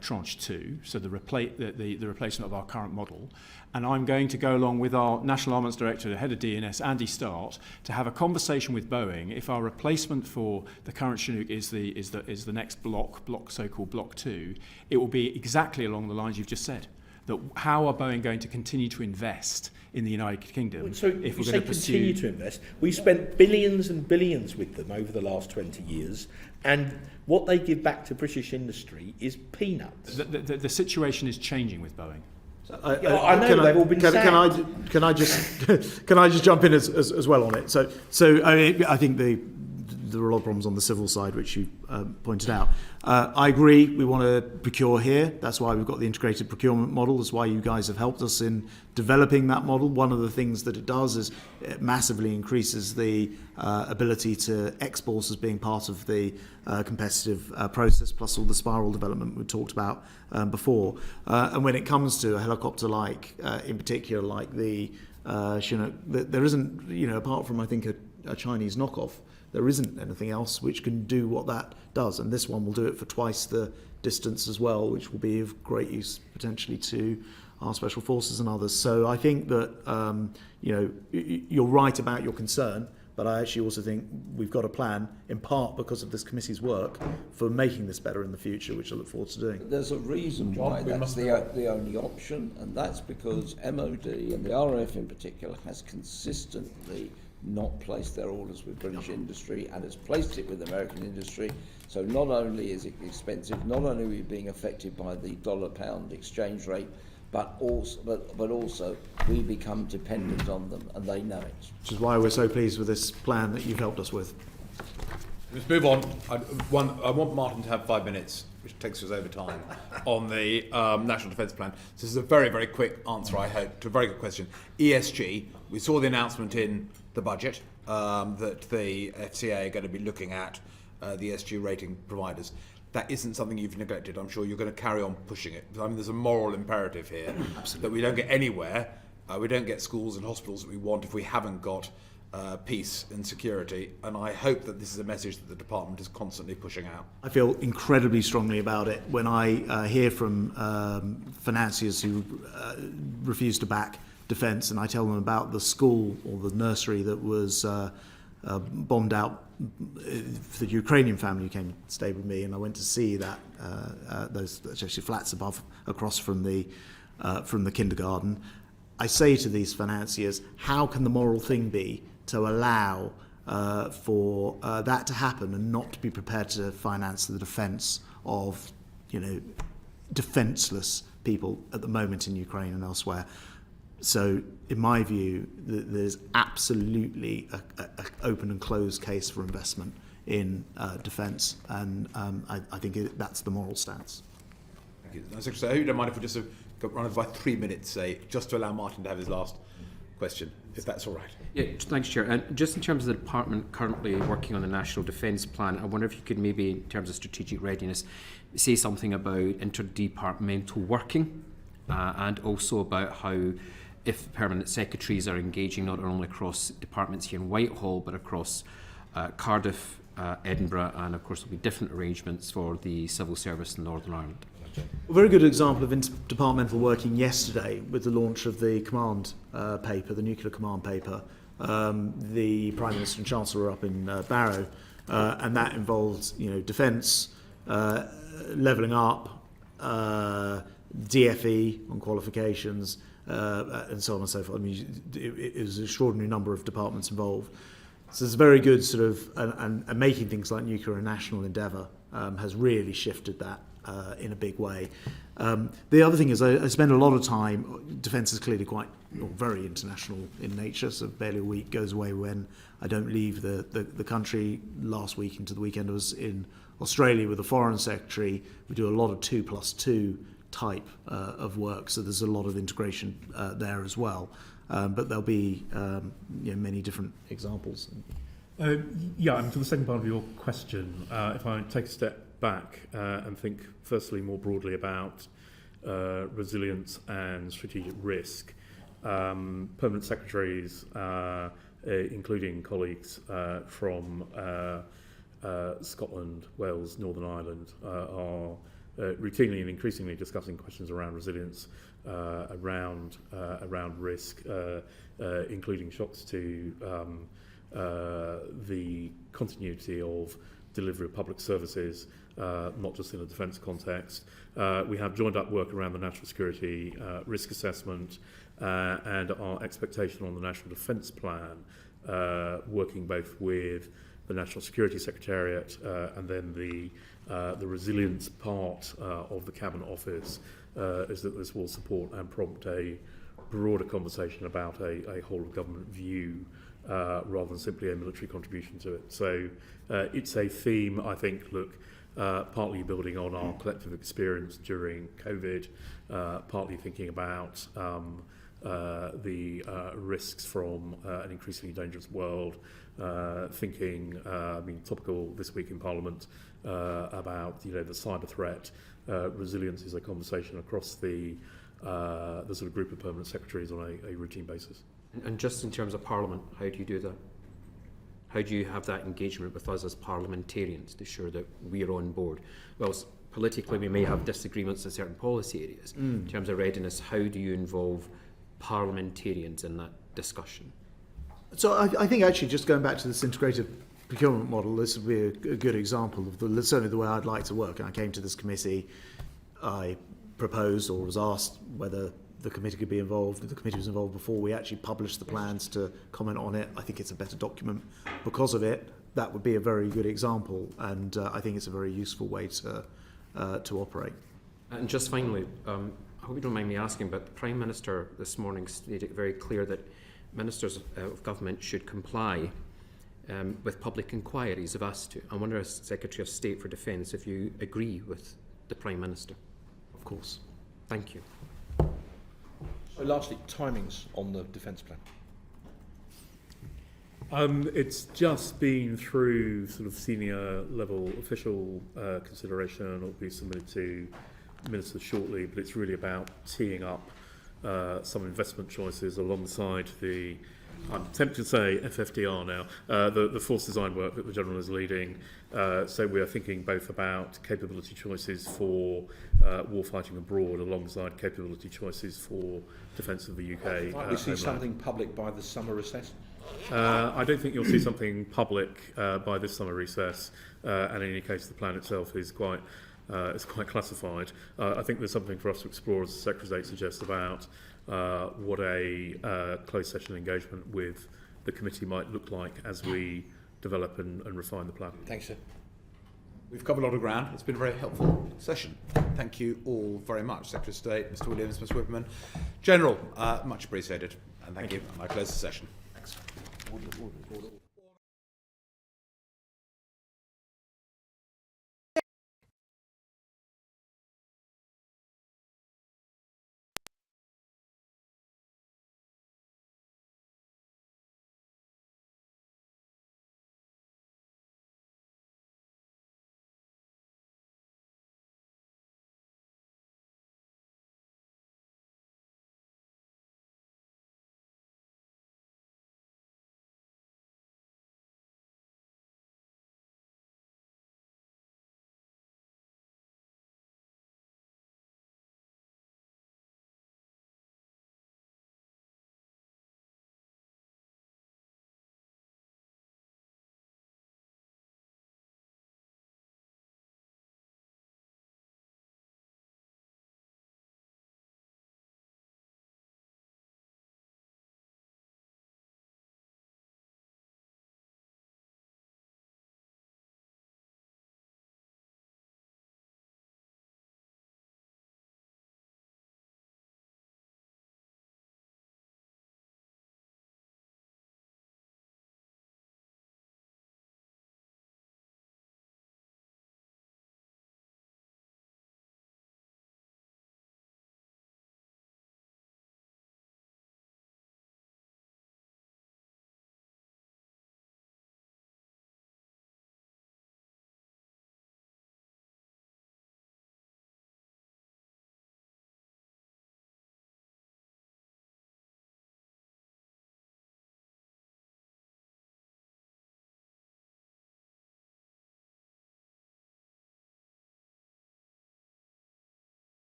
Tranche 2, so the replacement of our current model. And I'm going to go along with our National Armaments Director, the head of DNS, Andy Start, to have a conversation with Boeing. If our replacement for the current Chinook is the next block so-called Block 2, it will be exactly along the lines you've just said. That how are Boeing going to continue to invest in the United Kingdom? So if we're going to continue to invest, we spent billions and billions with them over the last 20 years, and what they give back to British industry is peanuts. The situation is changing with Boeing. I know they've all been sacked. Can I just jump in as well on it? So I think there are a lot of problems on the civil side, which you pointed out. I agree, we want to procure here. That's why we've got the integrated procurement model. That's why you guys have helped us in developing that model. One of the things that it does is it massively increases the ability to export as being part of the competitive process, plus all the spiral development we talked about before. And when it comes to a helicopter in particular, like the Chinook, there isn't, apart from, I think, a Chinese knockoff, there isn't anything else which can do what that does, and this one will do it for twice the distance as well, which will be of great use potentially to our special forces and others. So I think that you're right about your concern, but I actually also think we've got a plan, in part because of this committee's work, for making this better in the future, which I look forward to doing. There's a reason why that's the only option, and that's because MOD and the RAF in particular has consistently not placed their orders with British industry and has placed it with American industry. So not only is it expensive, not only are we being affected by the dollar-pound exchange rate, but also we become dependent on them, and they know it. Which is why we're so pleased with this plan that you've helped us with. Let's move on. I want Martin to have 5 minutes, which takes us over time, on the National Defence Plan. So this is a very, very quick answer, I hope, to a very good question. ESG, we saw the announcement in the budget that the FCA are going to be looking at the ESG rating providers. That isn't something you've neglected. I'm sure you're going to carry on pushing it. I mean, there's a moral imperative here that we don't get anywhere. We don't get schools and hospitals that we want if we haven't got peace and security, and I hope that this is a message that the department is constantly pushing out. I feel incredibly strongly about it when I hear from financiers who refuse to back defence, and I tell them about the school or the nursery that was bombed out for the Ukrainian family who came to stay with me, and I went to see that those actually flats across from the kindergarten. I say to these financiers, how can the moral thing be to allow for that to happen and not to be prepared to finance the defence of, defenceless people at the moment in Ukraine and elsewhere? So, in my view, there's absolutely an open and closed case for investment in defence, and I think that's the moral stance. Thank you. Secretary, I hope you don't mind if we just run over by 3 minutes, say, just to allow Martin to have his last question, if that's all right. Yeah, thanks, Chair. And just in terms of the department currently working on the National Defence Plan, I wonder if you could maybe, in terms of strategic readiness, say something about interdepartmental working and also about how, if permanent secretaries are engaging not only across departments here in Whitehall, but across Cardiff, Edinburgh, and of course there'll be different arrangements for the civil service in Northern Ireland. A very good example of interdepartmental working yesterday with the launch of the command paper, the nuclear command paper. The Prime Minister and Chancellor were up in Barrow, and that involves, defence, levelling up, DFE on qualifications, and so on and so forth. I mean, it was an extraordinary number of departments involved. So it's very good sort of, and making things like nuclear a national endeavour has really shifted that in a big way. The other thing is I spend a lot of time, defence is clearly very international in nature, so barely a week goes away when I don't leave the country. Last week into the weekend I was in Australia with the Foreign Secretary. We do a lot of 2+2 type of work, so there's a lot of integration there as well. But there'll be many different examples. And for the second part of your question, if I take a step back and think firstly more broadly about resilience and strategic risk, permanent secretaries, including colleagues from Scotland, Wales, Northern Ireland, are routinely and increasingly discussing questions around resilience, around risk, including shocks to the continuity of delivery of public services, not just in a defence context. We have joined up work around the national security risk assessment and our expectation on the National Defence Plan, working both with the National Security Secretariat and then the resilience part of the Cabinet Office, is that this will support and prompt a broader conversation about a whole of government view rather than simply a military contribution to it. So it's a theme, I think, partly building on our collective experience during COVID, partly thinking about the risks from an increasingly dangerous world, thinking, topical this week in Parliament about the cyber threat. Resilience is a conversation across the sort of group of permanent secretaries on a routine basis. And just in terms of Parliament, how do you do that? How do you have that engagement with us as parliamentarians to ensure that we're on board? Well, politically we may have disagreements in certain policy areas. In terms of readiness, how do you involve parliamentarians in that discussion? So I think actually just going back to this integrated procurement model, this would be a good example of certainly the way I'd like to work. And I came to this committee, I proposed or was asked whether the committee could be involved. The committee was involved before we actually published the plans to comment on it. I think it's a better document because of it. That would be a very good example, and I think it's a very useful way to operate. And just finally, I hope you don't mind me asking, but the Prime Minister this morning made it very clear that Ministers of Government should comply with public inquiries if asked to. I wonder, as Secretary of State for Defence, if you agree with the Prime Minister. Of course. Thank you. So lastly, timings on the defence plan. It's just been through sort of senior level official consideration. It'll be submitted to ministers shortly, but it's really about teeing up some investment choices alongside the, I'm tempted to say FFDR now, the force design work that the General is leading. So we are thinking both about capability choices for warfighting abroad alongside capability choices for defence of the UK. Might we see something public by the summer recess? I don't think you'll see something public by this summer recess, and in any case the plan itself is quite classified. I think there's something for us to explore, as the Secretary of State suggests, about what a closed session engagement with the committee might look like as we develop and refine the plan. Thanks, sir. We've covered a lot of ground. It's been a very helpful session. Thank you all very much, Secretary of State, Mr. Williams, Mr. Whipperman. General, much appreciated. And thank you. I close the session. Thanks.